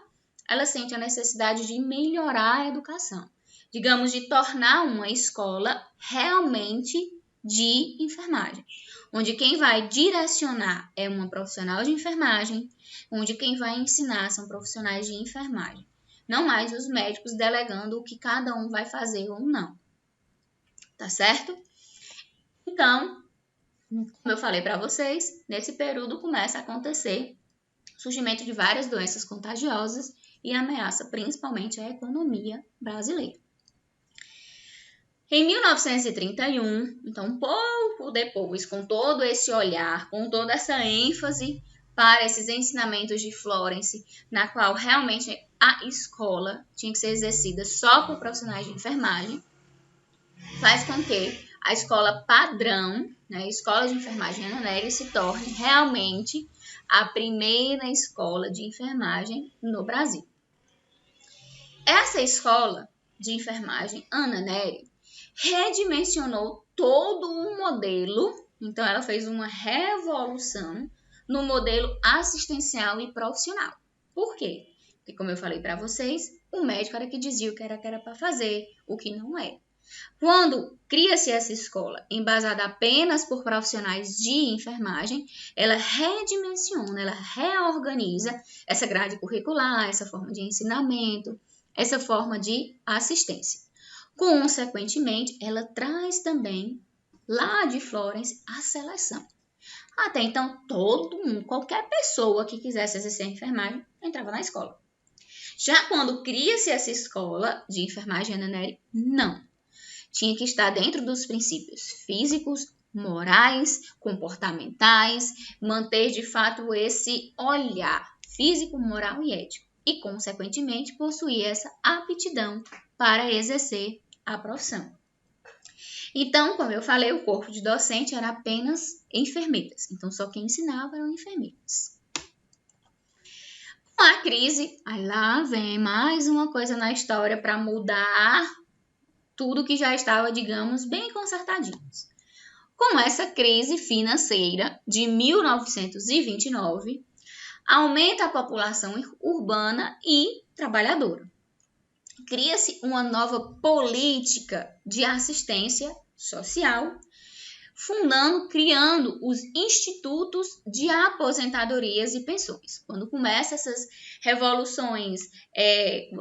ela sente a necessidade de melhorar a educação, digamos, de tornar uma escola realmente de enfermagem, onde quem vai direcionar é uma profissional de enfermagem, onde quem vai ensinar são profissionais de enfermagem, não mais os médicos delegando o que cada um vai fazer ou não, tá certo? Então, como eu falei para vocês, nesse período começa a acontecer o surgimento de várias doenças contagiosas e ameaça principalmente a economia brasileira. Em 1931, então um pouco depois, com todo esse olhar, com toda essa ênfase para esses ensinamentos de Florence, na qual realmente a escola tinha que ser exercida só por profissionais de enfermagem, faz com que a escola padrão, né, a escola de enfermagem Ana Nery, se torne realmente a primeira escola de enfermagem no Brasil. Essa escola de enfermagem Ana Nery redimensionou todo um modelo, então ela fez uma revolução no modelo assistencial e profissional. Por quê? Porque, como eu falei para vocês, o médico era que dizia o que era para fazer, o que não era. Quando cria-se essa escola embasada apenas por profissionais de enfermagem, ela redimensiona, ela reorganiza essa grade curricular, essa forma de ensinamento, essa forma de assistência. Consequentemente, ela traz também, lá de Florence, a seleção. Até então, todo mundo, qualquer pessoa que quisesse exercer a enfermagem, entrava na escola. Já quando cria-se essa escola de enfermagem Ana Nery, não. Tinha que estar dentro dos princípios físicos, morais, comportamentais, manter de fato esse olhar físico, moral e ético e, consequentemente, possuir essa aptidão para exercer a profissão. Então, como eu falei, o corpo de docente era apenas enfermeiras, então só quem ensinava eram enfermeiras. Com a crise, aí lá vem mais uma coisa na história para mudar tudo que já estava, digamos, bem consertadinho. Com essa crise financeira de 1929, aumenta a população urbana e trabalhadora. Cria-se uma nova política de assistência social, criando os institutos de aposentadorias e pensões. Quando começam essas revoluções,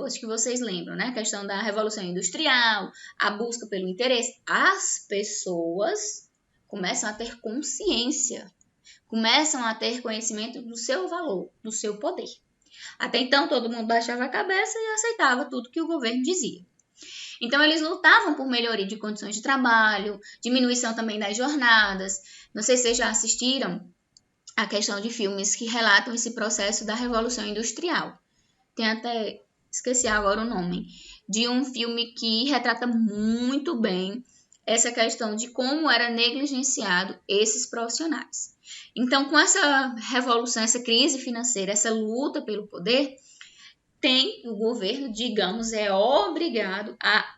acho que vocês lembram, né? A questão da Revolução Industrial, a busca pelo interesse, as pessoas começam a ter consciência, começam a ter conhecimento do seu valor, do seu poder. Até então, todo mundo baixava a cabeça e aceitava tudo que o governo dizia. Então, eles lutavam por melhoria de condições de trabalho, diminuição também das jornadas. Não sei se vocês já assistiram a questão de filmes que relatam esse processo da Revolução Industrial. Tem até, esqueci agora o nome, de um filme que retrata muito bem essa questão de como era negligenciado esses profissionais. Então, com essa revolução, essa crise financeira, essa luta pelo poder, o governo, digamos, é obrigado a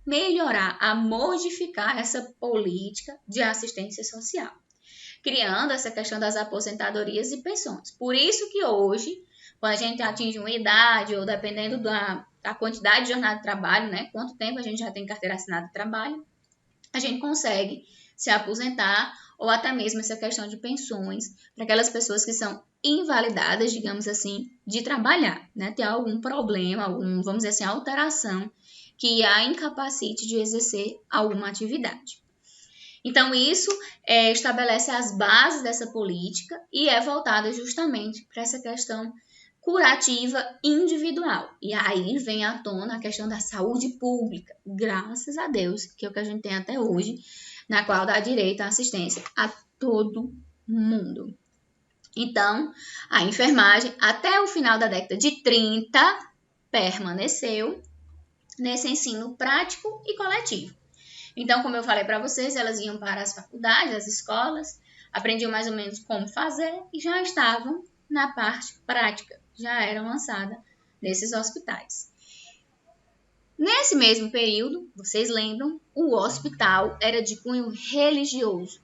melhorar, a modificar essa política de assistência social, criando essa questão das aposentadorias e pensões. Por isso que hoje, quando a gente atinge uma idade, ou dependendo da quantidade de jornada de trabalho, né, quanto tempo a gente já tem carteira assinada de trabalho, a gente consegue se aposentar, ou até mesmo essa questão de pensões para aquelas pessoas que são invalidadas, digamos assim, de trabalhar, né? Tem algum problema, vamos dizer assim, alteração que a incapacite de exercer alguma atividade. Então, isso estabelece as bases dessa política e é voltada justamente para essa questão curativa individual. E aí vem à tona a questão da saúde pública, graças a Deus, que é o que a gente tem até hoje, na qual dá direito à assistência a todo mundo. Então, a enfermagem, até o final da década de 30, permaneceu nesse ensino prático e coletivo. Então, como eu falei para vocês, elas iam para as faculdades, as escolas, aprendiam mais ou menos como fazer e já estavam na parte prática, já eram lançadas nesses hospitais. Nesse mesmo período, vocês lembram, o hospital era de cunho religioso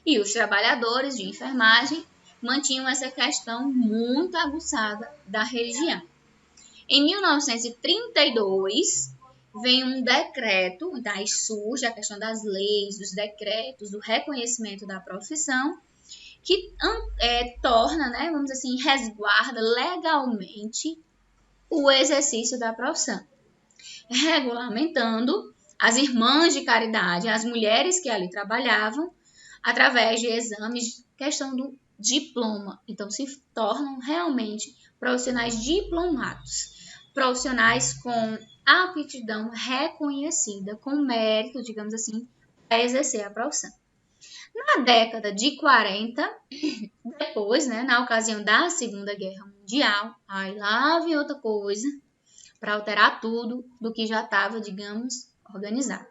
e os trabalhadores de enfermagem mantinham essa questão muito aguçada da religião. Em 1932, vem um decreto, daí surge a questão das leis, dos decretos, do reconhecimento da profissão, que torna, né, vamos dizer assim, resguarda legalmente o exercício da profissão, regulamentando as irmãs de caridade, as mulheres que ali trabalhavam, através de exames, questão do diploma. Então, se tornam realmente profissionais diplomados, profissionais com aptidão reconhecida, com mérito, digamos assim, para exercer a profissão. Na década de 40, depois, né, na ocasião da Segunda Guerra Mundial, aí lá vem outra coisa para alterar tudo do que já estava, digamos, organizado.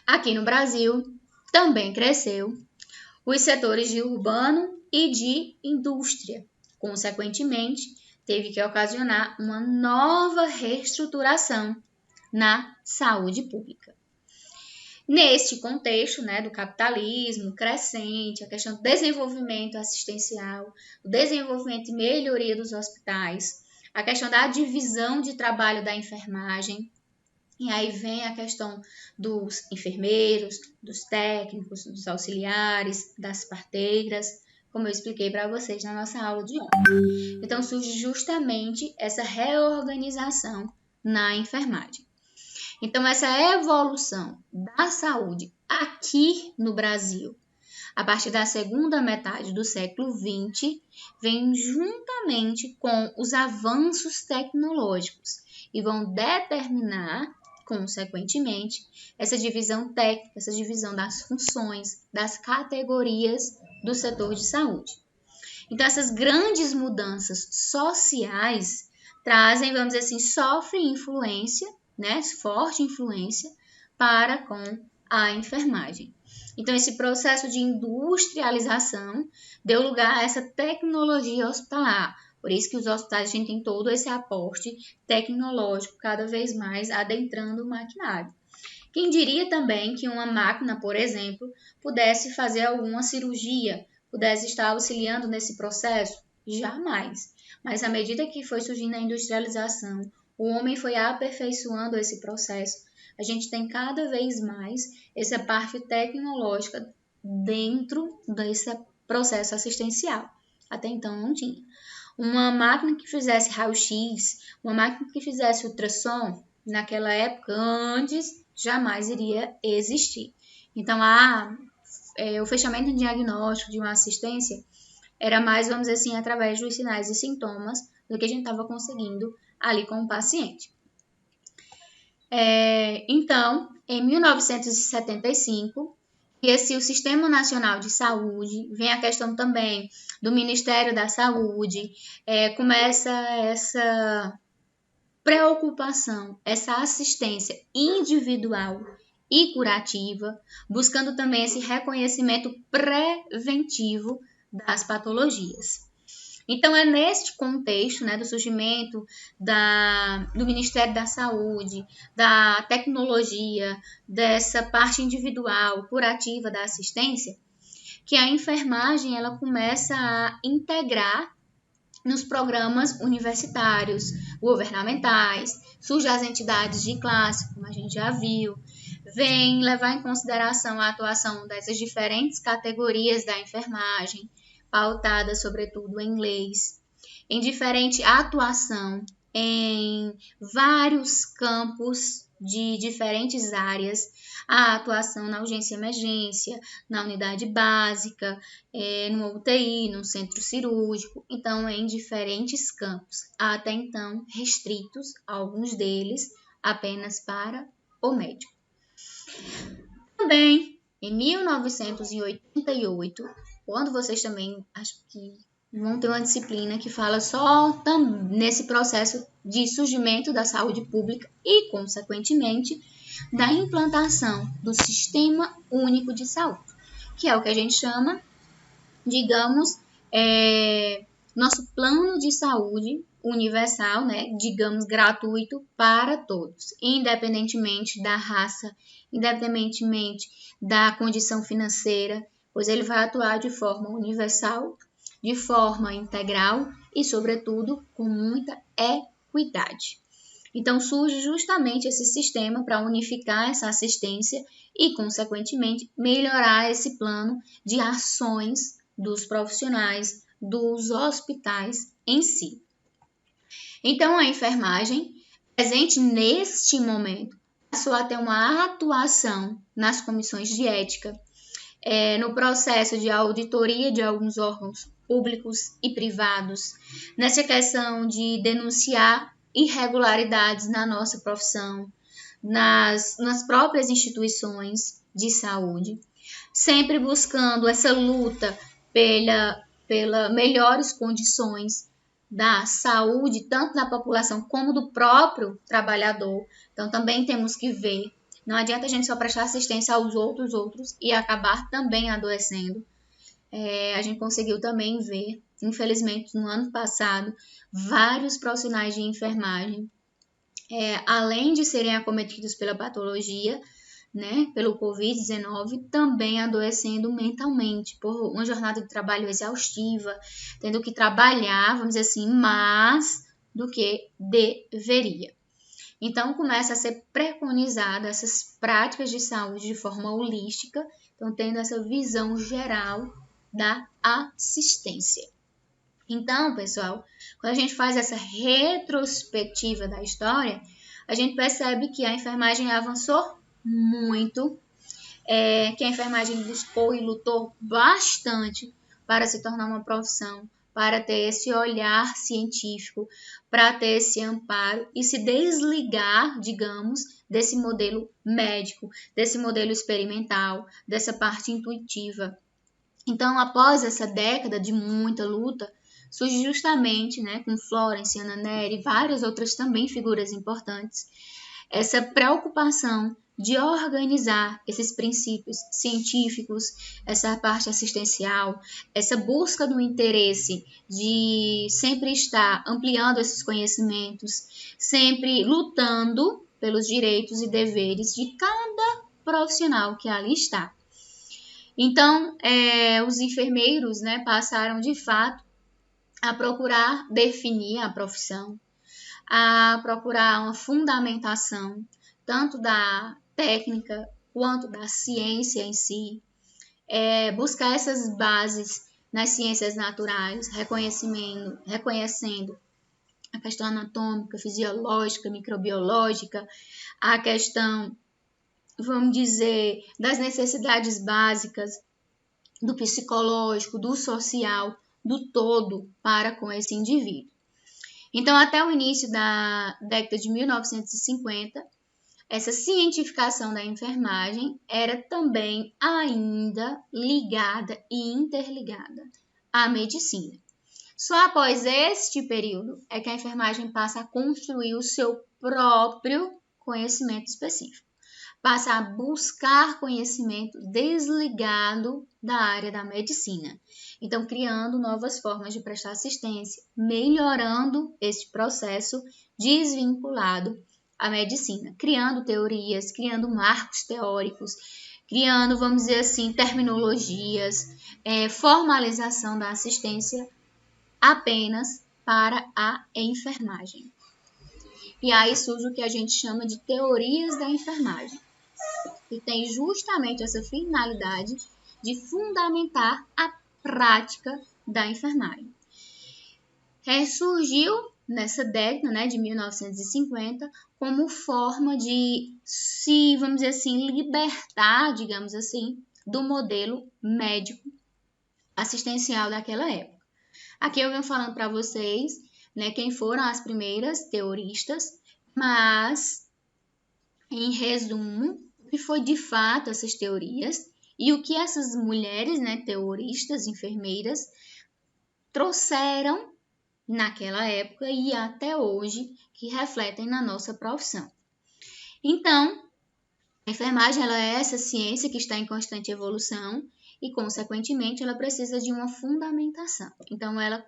Aqui no Brasil, também cresceu os setores de urbano e de indústria. Consequentemente, teve que ocasionar uma nova reestruturação na saúde pública. Neste contexto, né, do capitalismo crescente, a questão do desenvolvimento assistencial, o desenvolvimento e melhoria dos hospitais, a questão da divisão de trabalho da enfermagem, e aí vem a questão dos enfermeiros, dos técnicos, dos auxiliares, das parteiras, como eu expliquei para vocês na nossa aula de ontem. Então, surge justamente essa reorganização na enfermagem. Então, essa evolução da saúde aqui no Brasil, a partir da segunda metade do século XX, vem juntamente com os avanços tecnológicos e vão determinar, consequentemente, essa divisão técnica, essa divisão das funções, das categorias do setor de saúde. Então, essas grandes mudanças sociais trazem, vamos dizer assim, sofrem influência, né, forte influência para com a enfermagem. Então, esse processo de industrialização deu lugar a essa tecnologia hospitalar. Por isso que os hospitais a gente tem todo esse aporte tecnológico cada vez mais adentrando o maquinário. Quem diria também que uma máquina, por exemplo, pudesse fazer alguma cirurgia, pudesse estar auxiliando nesse processo? Jamais. Mas à medida que foi surgindo a industrialização, o homem foi aperfeiçoando esse processo. A gente tem cada vez mais essa parte tecnológica dentro desse processo assistencial. Até então não tinha. Uma máquina que fizesse raio-x, uma máquina que fizesse ultrassom, naquela época, antes, jamais iria existir. Então, o fechamento diagnóstico de uma assistência era mais, vamos dizer assim, através dos sinais e sintomas do que a gente estava conseguindo ali com o paciente. Então, em 1975, o Sistema Nacional de Saúde, vem a questão também do Ministério da Saúde, começa essa preocupação, essa assistência individual e curativa, buscando também esse reconhecimento preventivo das patologias. Então, é neste contexto, né, do surgimento do Ministério da Saúde, da tecnologia, dessa parte individual, curativa da assistência, que a enfermagem ela começa a integrar nos programas universitários, governamentais, surgem as entidades de classe, como a gente já viu, vem levar em consideração a atuação dessas diferentes categorias da enfermagem, pautada sobretudo em leis, em diferente atuação em vários campos de diferentes áreas, a atuação na urgência e emergência, na unidade básica, no UTI, no centro cirúrgico, então em diferentes campos, até então restritos, alguns deles, apenas para o médico. Também, em 1988, quando vocês também, acho que vão ter uma disciplina que fala só nesse processo de surgimento da saúde pública e, consequentemente, da implantação do Sistema Único de Saúde, que é o que a gente chama, digamos, nosso plano de saúde universal, né, digamos, gratuito para todos, independentemente da raça, independentemente da condição financeira, pois ele vai atuar de forma universal, de forma integral e, sobretudo, com muita equidade. Então, surge justamente esse sistema para unificar essa assistência e, consequentemente, melhorar esse plano de ações dos profissionais, dos hospitais em si. Então, a enfermagem, presente neste momento, passou a ter uma atuação nas comissões de ética, no processo de auditoria de alguns órgãos públicos e privados, nessa questão de denunciar irregularidades na nossa profissão, nas próprias instituições de saúde, sempre buscando essa luta pela melhores condições da saúde, tanto da população como do próprio trabalhador. Então, também temos que ver, não adianta a gente só prestar assistência aos outros e acabar também adoecendo. A gente conseguiu também ver, infelizmente, no ano passado, vários profissionais de enfermagem, além de serem acometidos pela patologia, né, pelo Covid-19, também adoecendo mentalmente, por uma jornada de trabalho exaustiva, tendo que trabalhar, vamos dizer assim, mais do que deveria. Então, começa a ser preconizada essas práticas de saúde de forma holística, então tendo essa visão geral da assistência. Então, pessoal, quando a gente faz essa retrospectiva da história, a gente percebe que a enfermagem avançou muito, que a enfermagem buscou e lutou bastante para se tornar uma profissão, para ter esse olhar científico, para ter esse amparo e se desligar, digamos, desse modelo médico, desse modelo experimental, dessa parte intuitiva. Então, após essa década de muita luta, surge justamente, né, com Florence, Ana Nery e várias outras também figuras importantes, essa preocupação de organizar esses princípios científicos, essa parte assistencial, essa busca do interesse de sempre estar ampliando esses conhecimentos, sempre lutando pelos direitos e deveres de cada profissional que ali está. Então, os enfermeiros, né, passaram de fato a procurar definir a profissão, a procurar uma fundamentação, tanto da técnica quanto da ciência em si, buscar essas bases nas ciências naturais, reconhecendo a questão anatômica, fisiológica, microbiológica, a questão, vamos dizer, das necessidades básicas do psicológico, do social, do todo para com esse indivíduo. Então, até o início da década de 1950, essa cientificação da enfermagem era também ainda ligada e interligada à medicina. Só após este período é que a enfermagem passa a construir o seu próprio conhecimento específico. Passa a buscar conhecimento desligado da área da medicina. Então, criando novas formas de prestar assistência, melhorando este processo desvinculado à medicina, criando teorias, criando marcos teóricos, criando, vamos dizer assim, terminologias, formalização da assistência apenas para a enfermagem. E aí surge o que a gente chama de teorias da enfermagem, que tem justamente essa finalidade de fundamentar a prática da enfermagem. Surgiu nessa década, de 1950, como forma de se, vamos dizer assim, libertar, digamos assim, do modelo médico assistencial daquela época. Aqui eu venho falando para vocês, quem foram as primeiras teoristas, mas, em resumo, o que foi de fato essas teorias e o que essas mulheres, teoristas, enfermeiras, trouxeram naquela época e até hoje, que refletem na nossa profissão. Então, a enfermagem ela é essa ciência que está em constante evolução e, consequentemente, ela precisa de uma fundamentação. Então, ela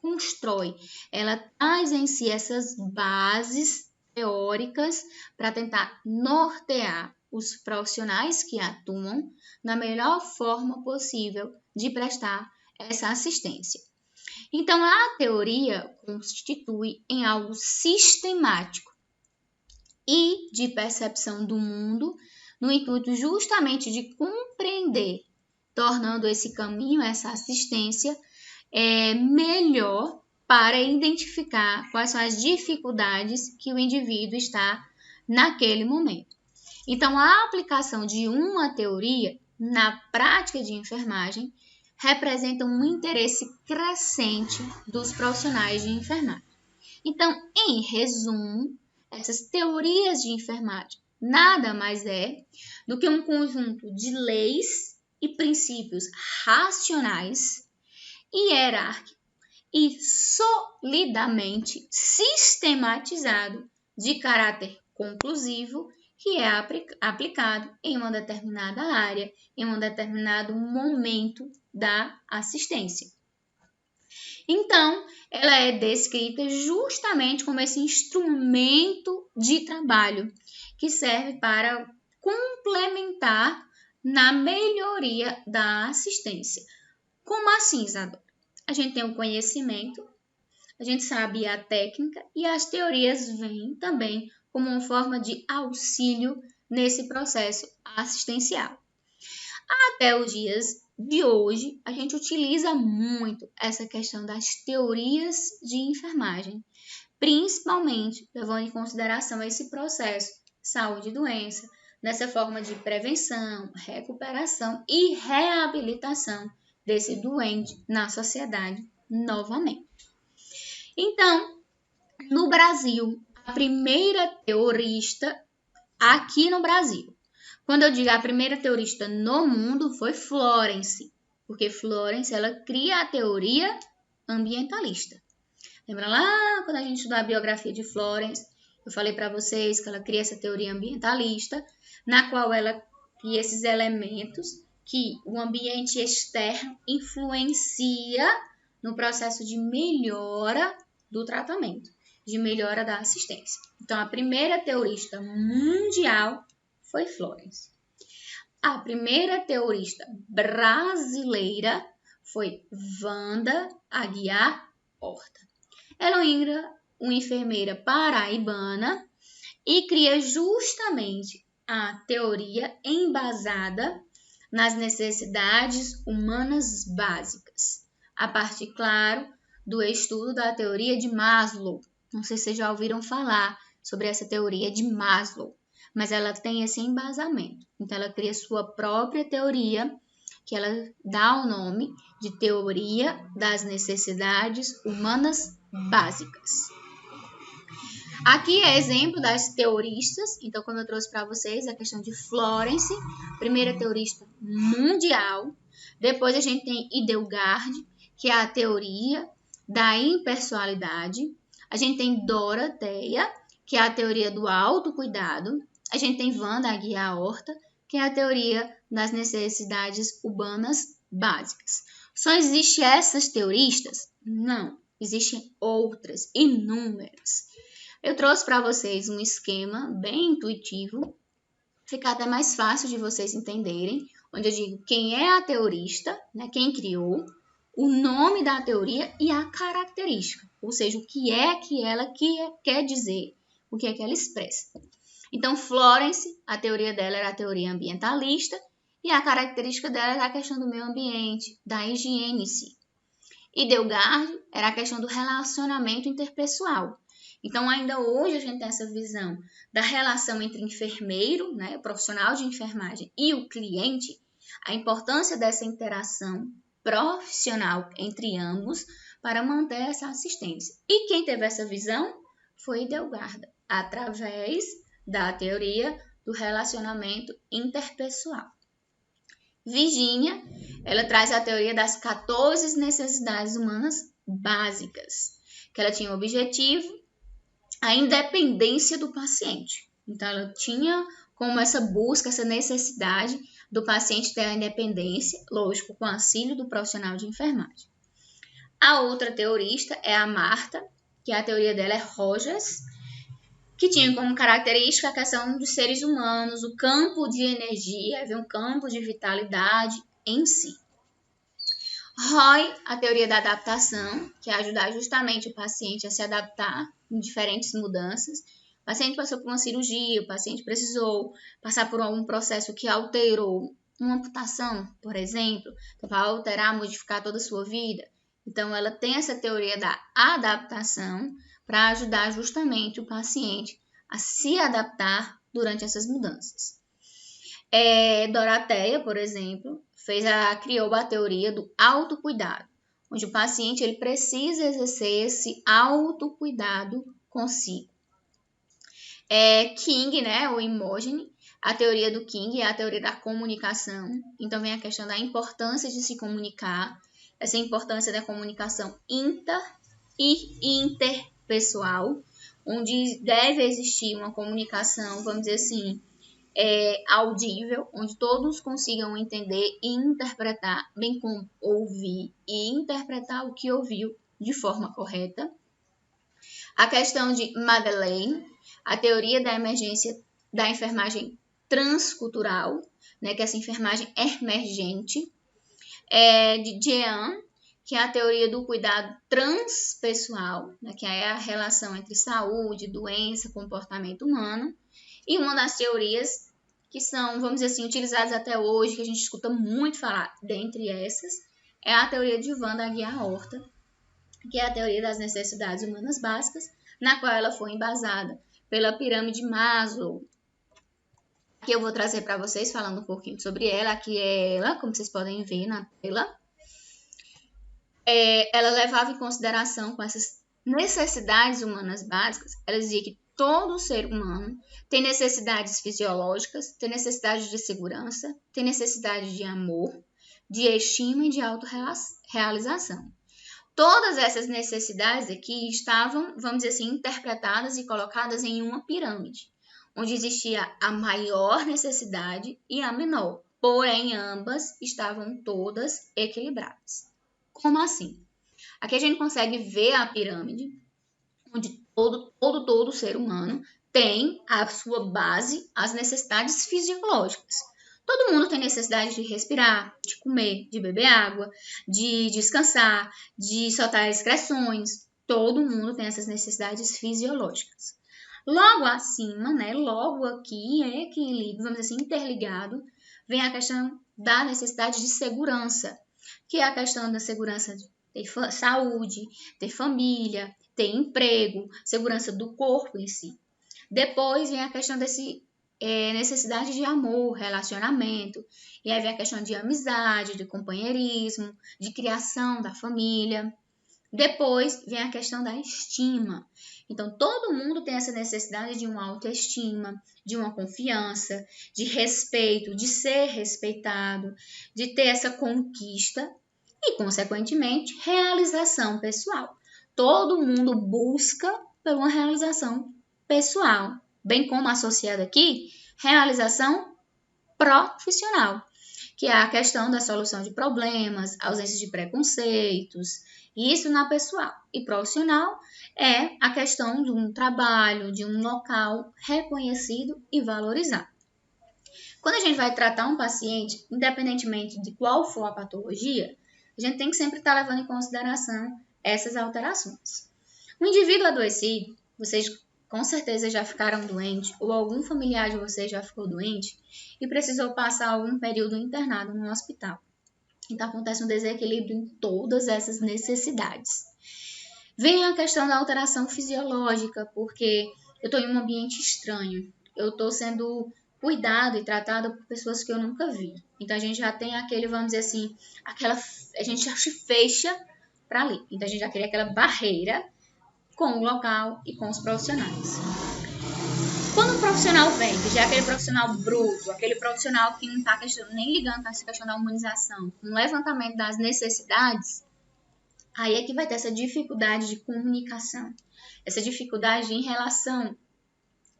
constrói, ela traz em si essas bases teóricas para tentar nortear os profissionais que atuam na melhor forma possível de prestar essa assistência. Então, a teoria constitui em algo sistemático e de percepção do mundo, no intuito justamente de compreender, tornando esse caminho, essa assistência, melhor para identificar quais são as dificuldades que o indivíduo está naquele momento. Então, a aplicação de uma teoria na prática de enfermagem representa um interesse crescente dos profissionais de enfermagem. Então, em resumo, essas teorias de enfermagem nada mais é do que um conjunto de leis e princípios racionais, hierárquico e solidamente sistematizado de caráter conclusivo que é aplicado em uma determinada área, em um determinado momento da assistência. Então, ela é descrita justamente como esse instrumento de trabalho que serve para complementar na melhoria da assistência. Como assim, Isadora? A gente tem o conhecimento, a gente sabe a técnica e as teorias vêm também como uma forma de auxílio nesse processo assistencial. Até os dias de hoje, a gente utiliza muito essa questão das teorias de enfermagem, principalmente levando em consideração esse processo saúde e doença, nessa forma de prevenção, recuperação e reabilitação desse doente na sociedade novamente. Então, no Brasil, a primeira teorista aqui no Brasil, quando eu digo a primeira teorista no mundo, foi Florence, porque Florence ela cria a teoria ambientalista. Lembra lá quando a gente estudou a biografia de Florence? Eu falei para vocês que ela cria essa teoria ambientalista, na qual ela cria esses elementos que o ambiente externo influencia no processo de melhora do tratamento, de melhora da assistência. Então, a primeira teorista mundial foi Florence. A primeira teorista brasileira foi Wanda Aguiar Horta. Ela é uma enfermeira paraibana e cria justamente a teoria embasada nas necessidades humanas básicas, a partir, claro, do estudo da teoria de Maslow. Não sei se vocês já ouviram falar sobre essa teoria de Maslow, mas ela tem esse embasamento. Então, ela cria sua própria teoria, que ela dá o nome de Teoria das Necessidades Humanas Básicas. Aqui é exemplo das teoristas. Então, como eu trouxe para vocês, a questão de Florence, primeira teorista mundial. Depois a gente tem Hildegard, que é a teoria da impessoalidade. A gente tem Dorothea, que é a teoria do autocuidado. A gente tem Wanda Aguiar Horta, que é a teoria das necessidades urbanas básicas. Só existem essas teoristas? Não, existem outras, inúmeras. Eu trouxe para vocês um esquema bem intuitivo, fica até mais fácil de vocês entenderem, onde eu digo quem é a teorista, né, quem criou, o nome da teoria e a característica, ou seja, o que é que ela quer dizer, o que é que ela expressa. Então, Florence, a teoria dela era a teoria ambientalista e a característica dela era a questão do meio ambiente, da higiene em si. Hildegard era a questão do relacionamento interpessoal. Então, ainda hoje a gente tem essa visão da relação entre enfermeiro, né, o profissional de enfermagem e o cliente, a importância dessa interação profissional entre ambos para manter essa assistência. E quem teve essa visão foi Hildegard, através da teoria do relacionamento interpessoal. Virginia, ela traz a teoria das 14 necessidades humanas básicas, que ela tinha o objetivo a independência do paciente. Então, ela tinha como essa busca, essa necessidade do paciente ter a independência, lógico, com auxílio do profissional de enfermagem. A outra teorista é a Martha, que a teoria dela é Rogers, que tinha como característica a questão dos seres humanos, o campo de energia, um campo de vitalidade em si. Roy, a teoria da adaptação, que é ajudar justamente o paciente a se adaptar em diferentes mudanças. O paciente passou por uma cirurgia, o paciente precisou passar por algum processo que alterou uma amputação, por exemplo, então vai alterar, modificar toda a sua vida. Então, ela tem essa teoria da adaptação para ajudar justamente o paciente a se adaptar durante essas mudanças. Dorothea, por exemplo, criou a teoria do autocuidado, onde o paciente ele precisa exercer esse autocuidado consigo. King, né, o Imogen, a teoria do King é a teoria da comunicação. Então, vem a questão da importância de se comunicar, essa importância da comunicação inter e interpessoal, onde deve existir uma comunicação, vamos dizer assim, audível, onde todos consigam entender e interpretar, bem como ouvir e interpretar o que ouviu de forma correta. A questão de Madeleine, a teoria da emergência da enfermagem transcultural, né, que é essa enfermagem emergente, de Jean, que é a teoria do cuidado transpessoal, né, que é a relação entre saúde, doença, comportamento humano. E uma das teorias que são, vamos dizer assim, utilizadas até hoje, que a gente escuta muito falar, dentre essas, é a teoria de Wanda Aguiar Horta, que é a teoria das necessidades humanas básicas, na qual ela foi embasada pela pirâmide Maslow. Aqui eu vou trazer para vocês, falando um pouquinho sobre ela. Aqui é ela, como vocês podem ver na tela. Ela levava em consideração com essas necessidades humanas básicas, ela dizia que todo ser humano tem necessidades fisiológicas, tem necessidade de segurança, tem necessidade de amor, de estima e de autorrealização. Todas essas necessidades aqui estavam, vamos dizer assim, interpretadas e colocadas em uma pirâmide, onde existia a maior necessidade e a menor, porém ambas estavam todas equilibradas. Como assim? Aqui a gente consegue ver a pirâmide, onde todo ser humano tem a sua base, as necessidades fisiológicas. Todo mundo tem necessidade de respirar, de comer, de beber água, de descansar, de soltar excreções. Todo mundo tem essas necessidades fisiológicas. Logo acima, né, logo aqui, em equilíbrio, vamos dizer assim, interligado, vem a questão da necessidade de segurança, que é a questão da segurança de ter saúde, ter família, ter emprego, segurança do corpo em si. Depois vem a questão desse necessidade de amor, relacionamento, e aí vem a questão de amizade, de companheirismo, de criação da família. Depois vem a questão da estima. Então, todo mundo tem essa necessidade de uma autoestima, de uma confiança, de respeito, de ser respeitado, de ter essa conquista e, consequentemente, realização pessoal. Todo mundo busca por uma realização pessoal, bem como associado aqui, realização profissional, que é a questão da solução de problemas, ausência de preconceitos, isso na pessoal. E profissional é a questão de um trabalho, de um local reconhecido e valorizado. Quando a gente vai tratar um paciente, independentemente de qual for a patologia, a gente tem que sempre estar levando em consideração essas alterações. O indivíduo adoecido, vocês com certeza já ficaram doentes, ou algum familiar de vocês já ficou doente e precisou passar algum período internado no hospital. Então, acontece um desequilíbrio em todas essas necessidades. Vem a questão da alteração fisiológica, porque eu estou em um ambiente estranho, eu estou sendo cuidado e tratado por pessoas que eu nunca vi. Então, a gente já tem aquele, vamos dizer assim, a gente já se fecha para ali. Então, a gente já cria aquela barreira com o local e com os profissionais. Quando o profissional vem, que já é aquele profissional bruto, aquele profissional que não está nem ligando com essa questão da humanização, um levantamento das necessidades, aí é que vai ter essa dificuldade de comunicação, essa dificuldade em relação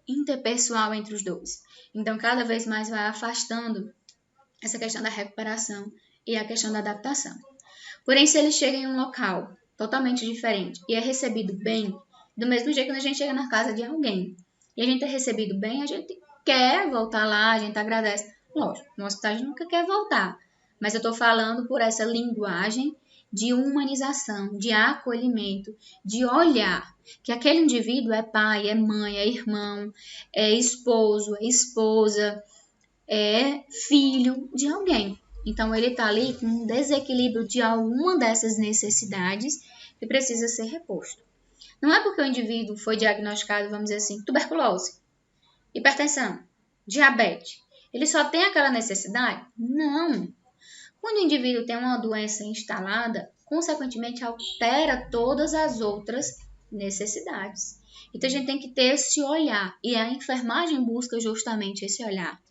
interpessoal entre os dois. Então, cada vez mais vai afastando essa questão da recuperação e a questão da adaptação. Porém, se ele chega em um local totalmente diferente e é recebido bem, do mesmo jeito que a gente chega na casa de alguém e a gente é recebido bem, a gente quer voltar lá, a gente agradece. Lógico, no hospital a gente nunca quer voltar, mas eu estou falando por essa linguagem de humanização, de acolhimento, de olhar que aquele indivíduo é pai, é mãe, é irmão, é esposo, é esposa, é filho de alguém. Então, ele está ali com um desequilíbrio de alguma dessas necessidades que precisa ser reposto. Não é porque o indivíduo foi diagnosticado, vamos dizer assim, tuberculose, hipertensão, diabetes. Ele só tem aquela necessidade? Não. Quando o indivíduo tem uma doença instalada, consequentemente altera todas as outras necessidades. Então, a gente tem que ter esse olhar. E a enfermagem busca justamente esse olhar.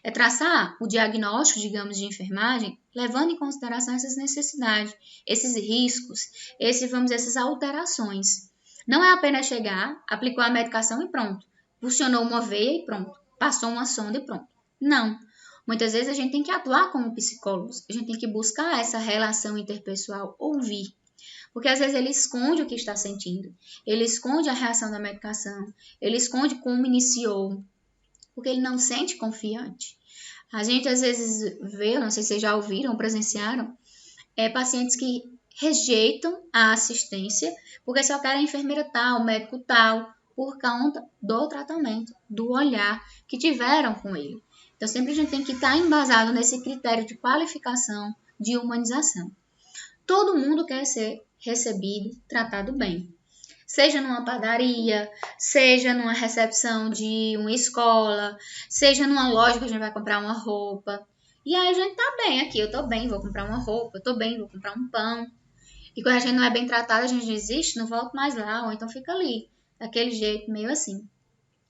É traçar o diagnóstico, digamos, de enfermagem, levando em consideração essas necessidades, esses riscos, essas alterações. Não é apenas chegar, aplicou a medicação e pronto. Funcionou uma veia e pronto. Passou uma sonda e pronto. Não. Muitas vezes a gente tem que atuar como psicólogos. A gente tem que buscar essa relação interpessoal, ouvir. Porque às vezes ele esconde o que está sentindo. Ele esconde a reação da medicação. Ele esconde como iniciou. Porque ele não se sente confiante. A gente às vezes vê, não sei se vocês já ouviram ou presenciaram, pacientes que rejeitam a assistência porque só querem a enfermeira tal, médico tal, por conta do tratamento, do olhar que tiveram com ele. Então, sempre a gente tem que estar embasado nesse critério de qualificação, de humanização. Todo mundo quer ser recebido, tratado bem. Seja numa padaria, seja numa recepção de uma escola, seja numa loja que a gente vai comprar uma roupa. E aí a gente tá bem aqui, eu tô bem, vou comprar uma roupa, eu tô bem, vou comprar um pão. E quando a gente não é bem tratado, a gente desiste, não volta mais lá, ou então fica ali, daquele jeito, meio assim.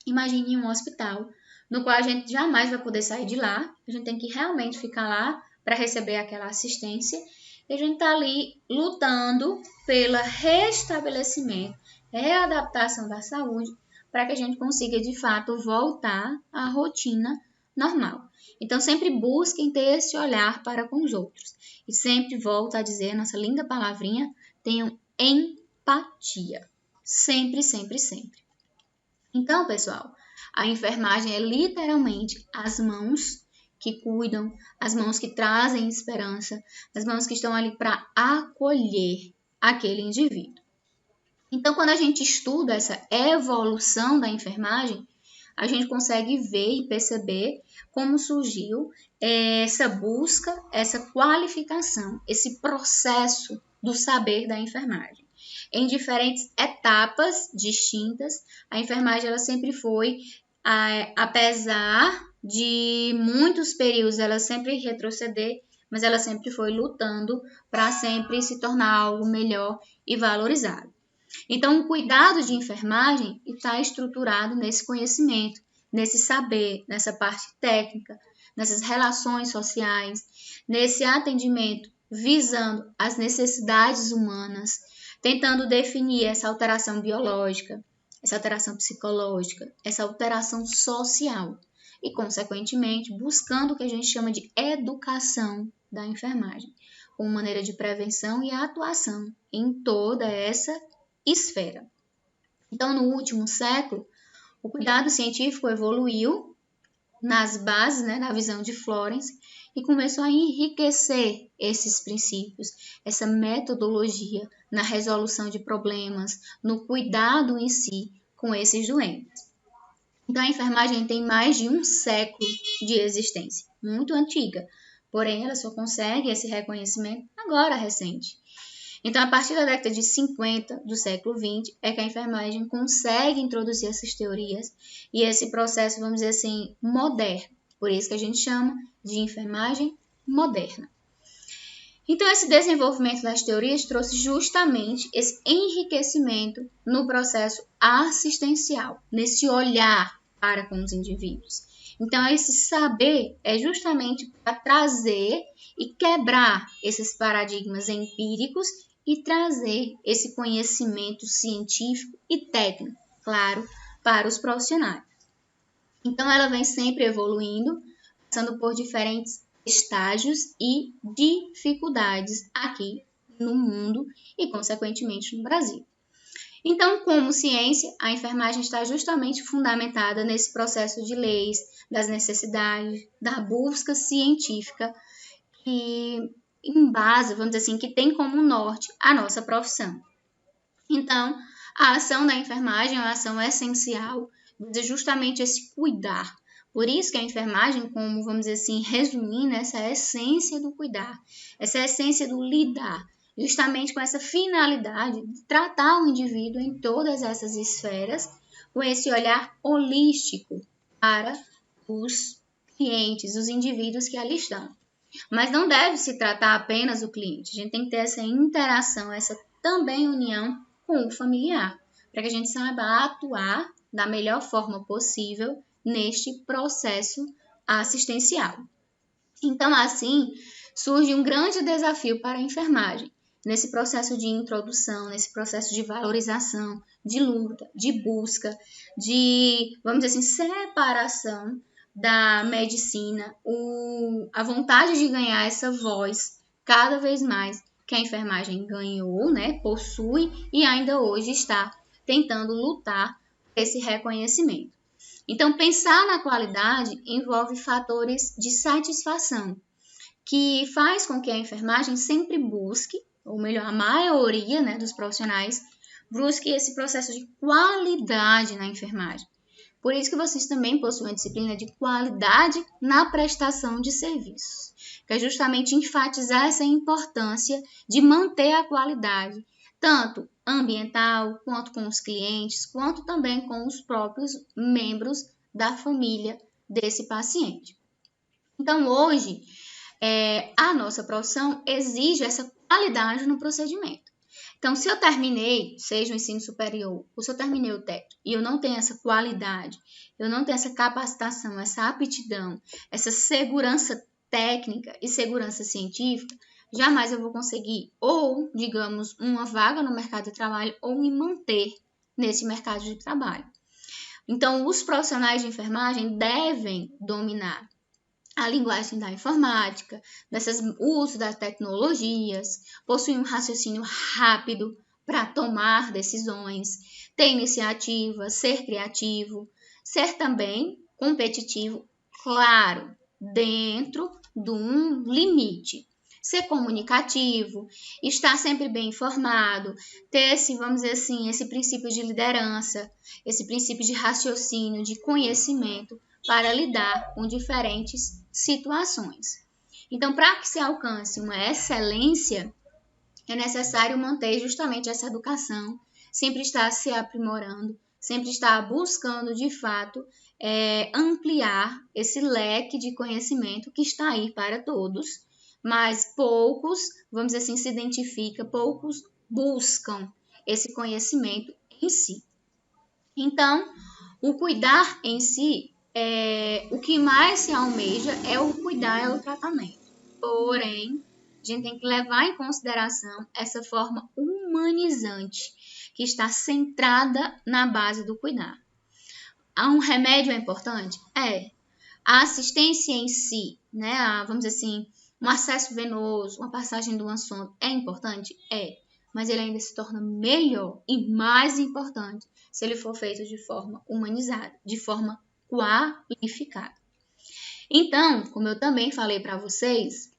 Imagine um hospital, no qual a gente jamais vai poder sair de lá, a gente tem que realmente ficar lá para receber aquela assistência, e a gente tá ali lutando pelo restabelecimento, readaptação da saúde, para que a gente consiga, de fato, voltar à rotina normal. Então, sempre busquem ter esse olhar para com os outros. E sempre volto a dizer a nossa linda palavrinha, tenham empatia. Sempre, sempre, sempre. Então, pessoal, a enfermagem é literalmente as mãos que cuidam, as mãos que trazem esperança, as mãos que estão ali para acolher aquele indivíduo. Então, quando a gente estuda essa evolução da enfermagem, a gente consegue ver e perceber como surgiu essa busca, essa qualificação, esse processo do saber da enfermagem. Em diferentes etapas distintas, a enfermagem ela sempre foi, apesar de muitos períodos ela sempre retroceder, mas ela sempre foi lutando para sempre se tornar algo melhor e valorizado. Então, o cuidado de enfermagem está estruturado nesse conhecimento, nesse saber, nessa parte técnica, nessas relações sociais, nesse atendimento visando as necessidades humanas, tentando definir essa alteração biológica, essa alteração psicológica, essa alteração social e, consequentemente, buscando o que a gente chama de educação da enfermagem, como maneira de prevenção e atuação em toda essa esfera. Então, no último século, o cuidado científico evoluiu nas bases, na visão de Florence, e começou a enriquecer esses princípios, essa metodologia na resolução de problemas, no cuidado em si com esses doentes. Então, a enfermagem tem mais de um século de existência, muito antiga, porém ela só consegue esse reconhecimento agora recente. Então, a partir da década de 50 do século XX, é que a enfermagem consegue introduzir essas teorias e esse processo, vamos dizer assim, moderno. Por isso que a gente chama de enfermagem moderna. Então, esse desenvolvimento das teorias trouxe justamente esse enriquecimento no processo assistencial, nesse olhar para com os indivíduos. Então, esse saber é justamente para trazer e quebrar esses paradigmas empíricos e trazer esse conhecimento científico e técnico, claro, para os profissionais. Então, ela vem sempre evoluindo, passando por diferentes estágios e dificuldades aqui no mundo e, consequentemente, no Brasil. Então, como ciência, a enfermagem está justamente fundamentada nesse processo de leis, das necessidades, da busca científica que em base, vamos dizer assim, que tem como norte a nossa profissão. Então, a ação da enfermagem é uma ação essencial, justamente esse cuidar. Por isso que a enfermagem, como, vamos dizer assim, resumindo, essa essência do cuidar, essa essência do lidar, justamente com essa finalidade de tratar o indivíduo em todas essas esferas, com esse olhar holístico para os clientes, os indivíduos que ali estão. Mas não deve se tratar apenas o cliente, a gente tem que ter essa interação, essa também união com o familiar, para que a gente saiba atuar da melhor forma possível neste processo assistencial. Então, assim, surge um grande desafio para a enfermagem, nesse processo de introdução, nesse processo de valorização, de luta, de busca, de, vamos dizer assim, separação da medicina, a vontade de ganhar essa voz cada vez mais que a enfermagem ganhou, possui e ainda hoje está tentando lutar por esse reconhecimento. Então, pensar na qualidade envolve fatores de satisfação, que faz com que a enfermagem sempre busque, ou melhor, a maioria dos profissionais, busque esse processo de qualidade na enfermagem. Por isso que vocês também possuem a disciplina de qualidade na prestação de serviços, que é justamente enfatizar essa importância de manter a qualidade, tanto ambiental, quanto com os clientes, quanto também com os próprios membros da família desse paciente. Então, hoje, a nossa profissão exige essa qualidade no procedimento. Então, se eu terminei, seja o ensino superior, ou se eu terminei o técnico, e eu não tenho essa qualidade, eu não tenho essa capacitação, essa aptidão, essa segurança técnica e segurança científica, jamais eu vou conseguir, ou, digamos, uma vaga no mercado de trabalho, ou me manter nesse mercado de trabalho. Então, os profissionais de enfermagem devem dominar a linguagem da informática, o uso das tecnologias, possuir um raciocínio rápido para tomar decisões, ter iniciativa, ser criativo, ser também competitivo, claro, dentro de um limite. ser comunicativo, estar sempre bem informado, ter esse, vamos dizer assim, esse princípio de liderança, esse princípio de raciocínio, de conhecimento para lidar com diferentes situações. Então, para que se alcance uma excelência, é necessário manter justamente essa educação, sempre estar se aprimorando, sempre estar buscando, de fato, ampliar esse leque de conhecimento que está aí para todos, mas poucos, vamos dizer assim, se identificam, poucos buscam esse conhecimento em si. Então, o cuidar em si, o que mais se almeja é o cuidar, é o tratamento. Porém, a gente tem que levar em consideração essa forma humanizante que está centrada na base do cuidar. Um remédio é importante? É. A assistência em si, né? Vamos dizer assim, um acesso venoso, uma passagem do sonda é importante? É. Mas ele ainda se torna melhor e mais importante se ele for feito de forma humanizada, de forma qualificada. Então, como eu também falei para vocês,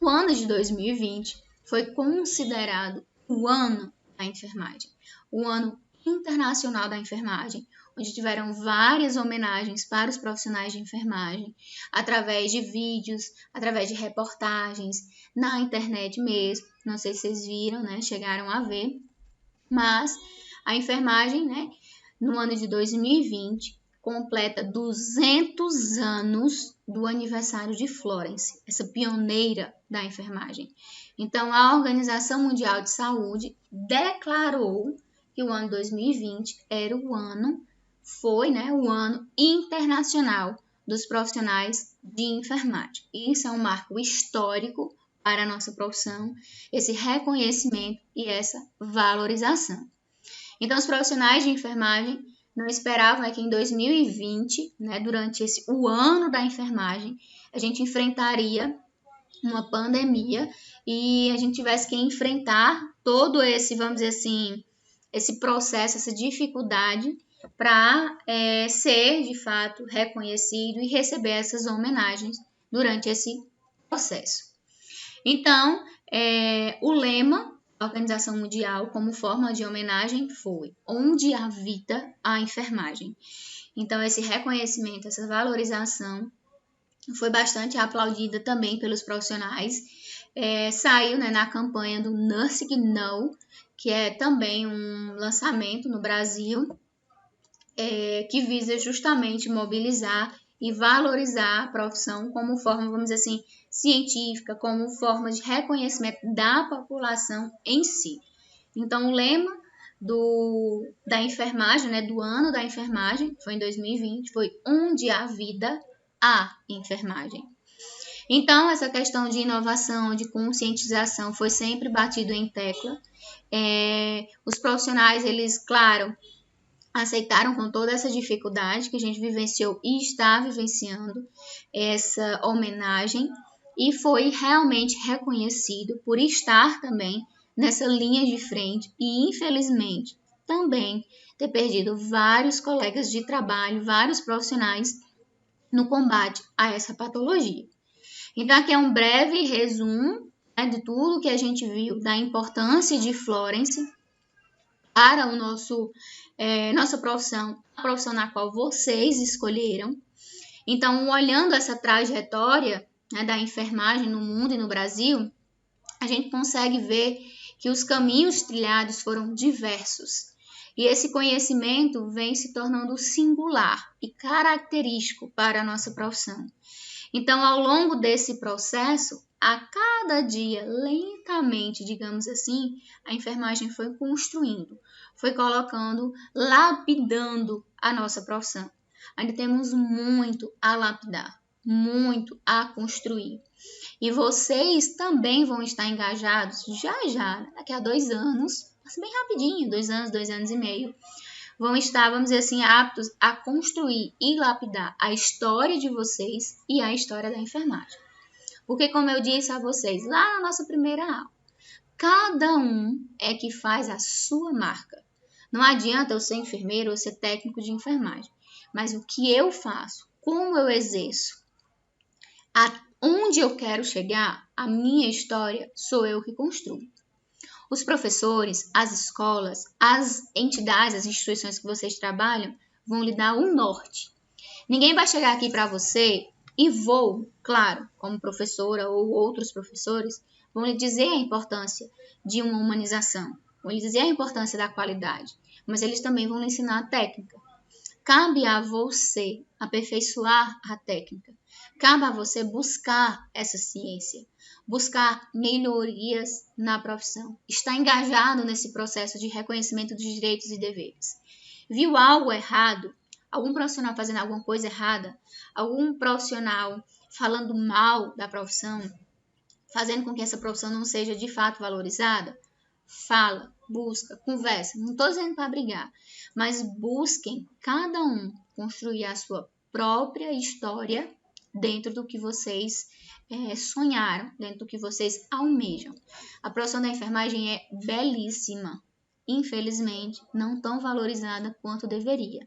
o ano de 2020 foi considerado o ano da enfermagem, o ano internacional da enfermagem, onde tiveram várias homenagens para os profissionais de enfermagem, através de vídeos, através de reportagens, na internet mesmo. Não sei se vocês viram, né? Chegaram a ver. Mas a enfermagem, né, no ano de 2020, completa 200 anos do aniversário de Florence, essa pioneira da enfermagem. Então, a Organização Mundial de Saúde declarou que o ano 2020 era o ano, o ano internacional dos profissionais de enfermagem. Isso é um marco histórico para a nossa profissão, esse reconhecimento e essa valorização. Então, os profissionais de enfermagem não esperavam que em 2020, né, durante o ano da enfermagem, a gente enfrentaria uma pandemia e a gente tivesse que enfrentar todo esse, vamos dizer assim, esse processo, essa dificuldade para ser, de fato, reconhecido e receber essas homenagens durante esse processo. Então, o lema da Organização Mundial, como forma de homenagem, foi onde há vida, há enfermagem. Então, esse reconhecimento, essa valorização foi bastante aplaudida também pelos profissionais. Saiu, né, na campanha do Nursing Now, que é também um lançamento no Brasil, que visa justamente mobilizar e valorizar a profissão como forma, vamos dizer assim, científica, como forma de reconhecimento da população em si. Então, o lema da enfermagem, né, do ano da enfermagem, foi em 2020, foi onde há vida, há enfermagem. Então, essa questão de inovação, de conscientização, foi sempre batido em tecla. Os profissionais, eles, claro, aceitaram com toda essa dificuldade que a gente vivenciou e está vivenciando essa homenagem e foi realmente reconhecido por estar também nessa linha de frente e, infelizmente, também ter perdido vários colegas de trabalho, vários profissionais no combate a essa patologia. Então, aqui é um breve resumo, né, de tudo que a gente viu da importância de Florence para o nossa profissão, a profissão na qual vocês escolheram. Então, olhando essa trajetória, né, da enfermagem no mundo e no Brasil, a gente consegue ver que os caminhos trilhados foram diversos. E esse conhecimento vem se tornando singular e característico para a nossa profissão. Então, ao longo desse processo, a cada dia, lentamente, digamos assim, a enfermagem foi construindo, foi colocando, lapidando a nossa profissão. Ainda temos muito a lapidar, muito a construir. E vocês também vão estar engajados já, daqui a 2 anos, bem rapidinho, 2 anos e meio, vão estar, vamos dizer assim, aptos a construir e lapidar a história de vocês e a história da enfermagem. Porque, como eu disse a vocês lá na nossa primeira aula, cada um é que faz a sua marca. Não adianta eu ser enfermeiro ou ser técnico de enfermagem, mas o que eu faço, como eu exerço, onde eu quero chegar, a minha história, sou eu que construo. Os professores, as escolas, as entidades, as instituições que vocês trabalham vão lhe dar um norte. Ninguém vai chegar aqui para você e claro, como professora ou outros professores, vão lhe dizer a importância de uma humanização, vão lhe dizer a importância da qualidade, mas eles também vão lhe ensinar a técnica. Cabe a você aperfeiçoar a técnica. Cabe a você buscar essa ciência, buscar melhorias na profissão, estar engajado nesse processo de reconhecimento dos direitos e deveres. Viu algo errado, algum profissional fazendo alguma coisa errada, algum profissional falando mal da profissão, fazendo com que essa profissão não seja de fato valorizada, fala, busca, conversa. Não estou dizendo para brigar, mas busquem cada um construir a sua própria história dentro do que vocês sonharam, dentro do que vocês almejam. A profissão da enfermagem é belíssima, infelizmente não tão valorizada quanto deveria,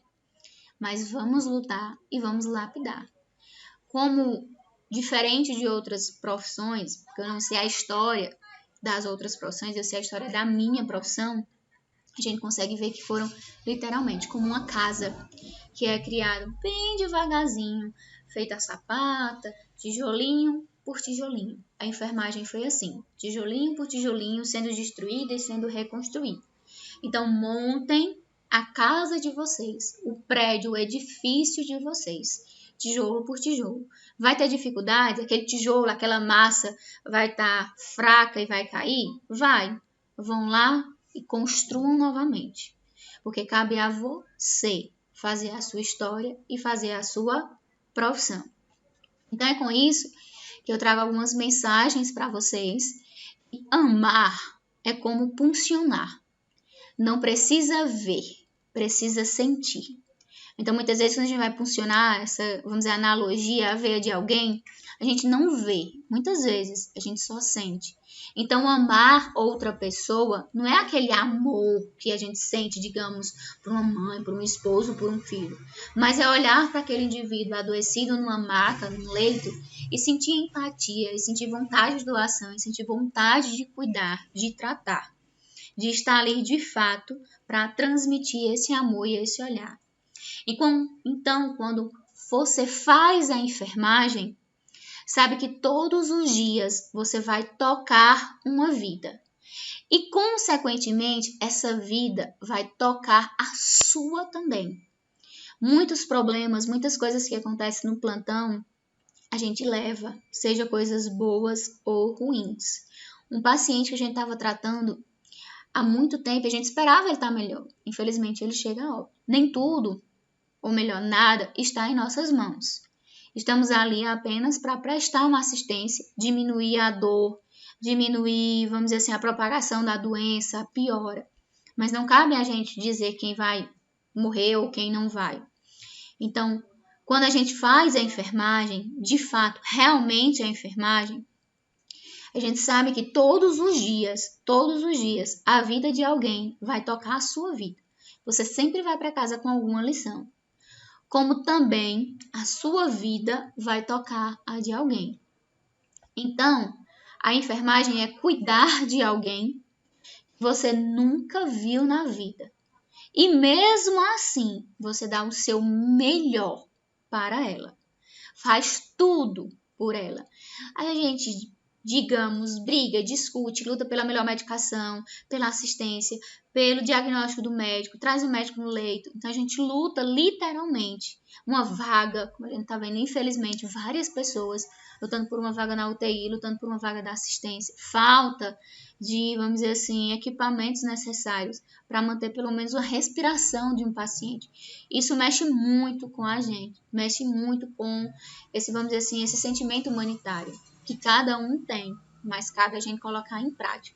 mas vamos lutar e vamos lapidar. Como diferente de outras profissões, porque eu não sei a história das outras profissões, eu sei a história da minha profissão, a gente consegue ver que foram literalmente como uma casa que é criada bem devagarzinho, feita a sapata, tijolinho por tijolinho. A enfermagem foi assim, tijolinho por tijolinho, sendo destruída e sendo reconstruída. Então, montem a casa de vocês, o prédio, o edifício de vocês, tijolo por tijolo. Vai ter dificuldade? Aquele tijolo, aquela massa vai estar fraca e vai cair? Vai. Vão lá e construam novamente. Porque cabe a você fazer a sua história e fazer a sua profissão. Então é com isso que eu trago algumas mensagens para vocês. Amar é como puncionar. Não precisa ver, precisa sentir. Então, muitas vezes, quando a gente vai puncionar essa, vamos dizer, analogia, a veia de alguém, a gente não vê. Muitas vezes, a gente só sente. Então, amar outra pessoa não é aquele amor que a gente sente, digamos, por uma mãe, por um esposo, por um filho. Mas é olhar para aquele indivíduo adoecido numa maca, num leito, e sentir empatia, e sentir vontade de doação, e sentir vontade de cuidar, de tratar. De estar ali, de fato, para transmitir esse amor e esse olhar. Então, quando você faz a enfermagem, sabe que todos os dias você vai tocar uma vida. E, consequentemente, essa vida vai tocar a sua também. Muitos problemas, muitas coisas que acontecem no plantão, a gente leva, seja coisas boas ou ruins. Um paciente que a gente estava tratando há muito tempo, a gente esperava ele estar melhor. Infelizmente, ele chega a óbito. Nem tudo, ou melhor, nada, está em nossas mãos. Estamos ali apenas para prestar uma assistência, diminuir a dor, diminuir, vamos dizer assim, a propagação da doença, a piora. Mas não cabe a gente dizer quem vai morrer ou quem não vai. Então, quando a gente faz a enfermagem, de fato, realmente a enfermagem, a gente sabe que todos os dias, a vida de alguém vai tocar a sua vida. Você sempre vai para casa com alguma lição. Como também a sua vida vai tocar a de alguém. Então, a enfermagem é cuidar de alguém que você nunca viu na vida. E mesmo assim, você dá o seu melhor para ela. Faz tudo por ela. Aí a gente, digamos, briga, discute, luta pela melhor medicação, pela assistência, pelo diagnóstico do médico, traz o médico no leito. Então a gente luta literalmente uma vaga, como a gente está vendo, infelizmente, várias pessoas lutando por uma vaga na UTI, lutando por uma vaga da assistência. Falta de, vamos dizer assim, equipamentos necessários para manter pelo menos uma respiração de um paciente. Isso mexe muito com a gente, mexe muito com esse, vamos dizer assim, esse sentimento humanitário que cada um tem, mas cabe a gente colocar em prática.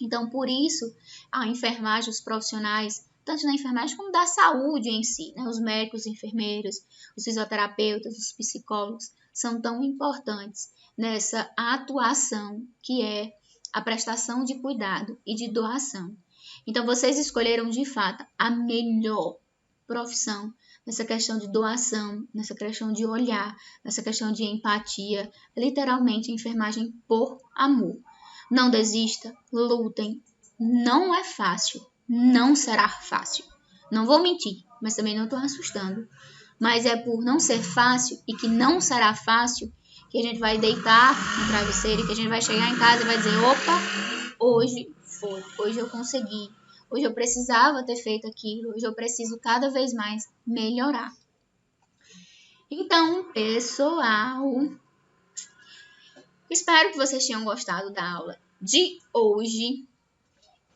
Então, por isso, a enfermagem, os profissionais, tanto da enfermagem como da saúde em si, né? Os médicos, os enfermeiros, os fisioterapeutas, os psicólogos, são tão importantes nessa atuação que é a prestação de cuidado e de doação. Então, vocês escolheram, de fato, a melhor profissão nessa questão de doação, nessa questão de olhar, nessa questão de empatia, literalmente enfermagem por amor. Não desista, lutem. Não é fácil, não será fácil. Não vou mentir, mas também não estou assustando. Mas é por não ser fácil e que não será fácil que a gente vai deitar no travesseiro e que a gente vai chegar em casa e vai dizer, opa, hoje foi, hoje eu consegui, hoje eu precisava ter feito aquilo, hoje eu preciso cada vez mais melhorar. Então, pessoal, espero que vocês tenham gostado da aula de hoje.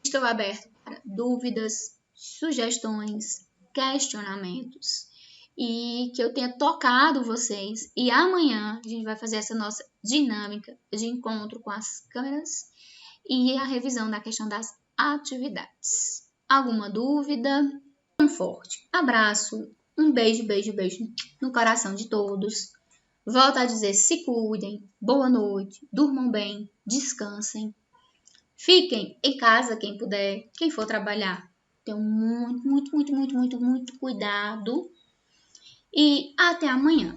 Estou aberto para dúvidas, sugestões, questionamentos e que eu tenha tocado vocês. E amanhã a gente vai fazer essa nossa dinâmica de encontro com as câmeras e a revisão da questão das atividades. Alguma dúvida? Um forte abraço, um beijo, beijo, beijo no coração de todos. Volto a dizer, se cuidem, boa noite, durmam bem, descansem. Fiquem em casa quem puder, quem for trabalhar. Tenham muito cuidado. E até amanhã.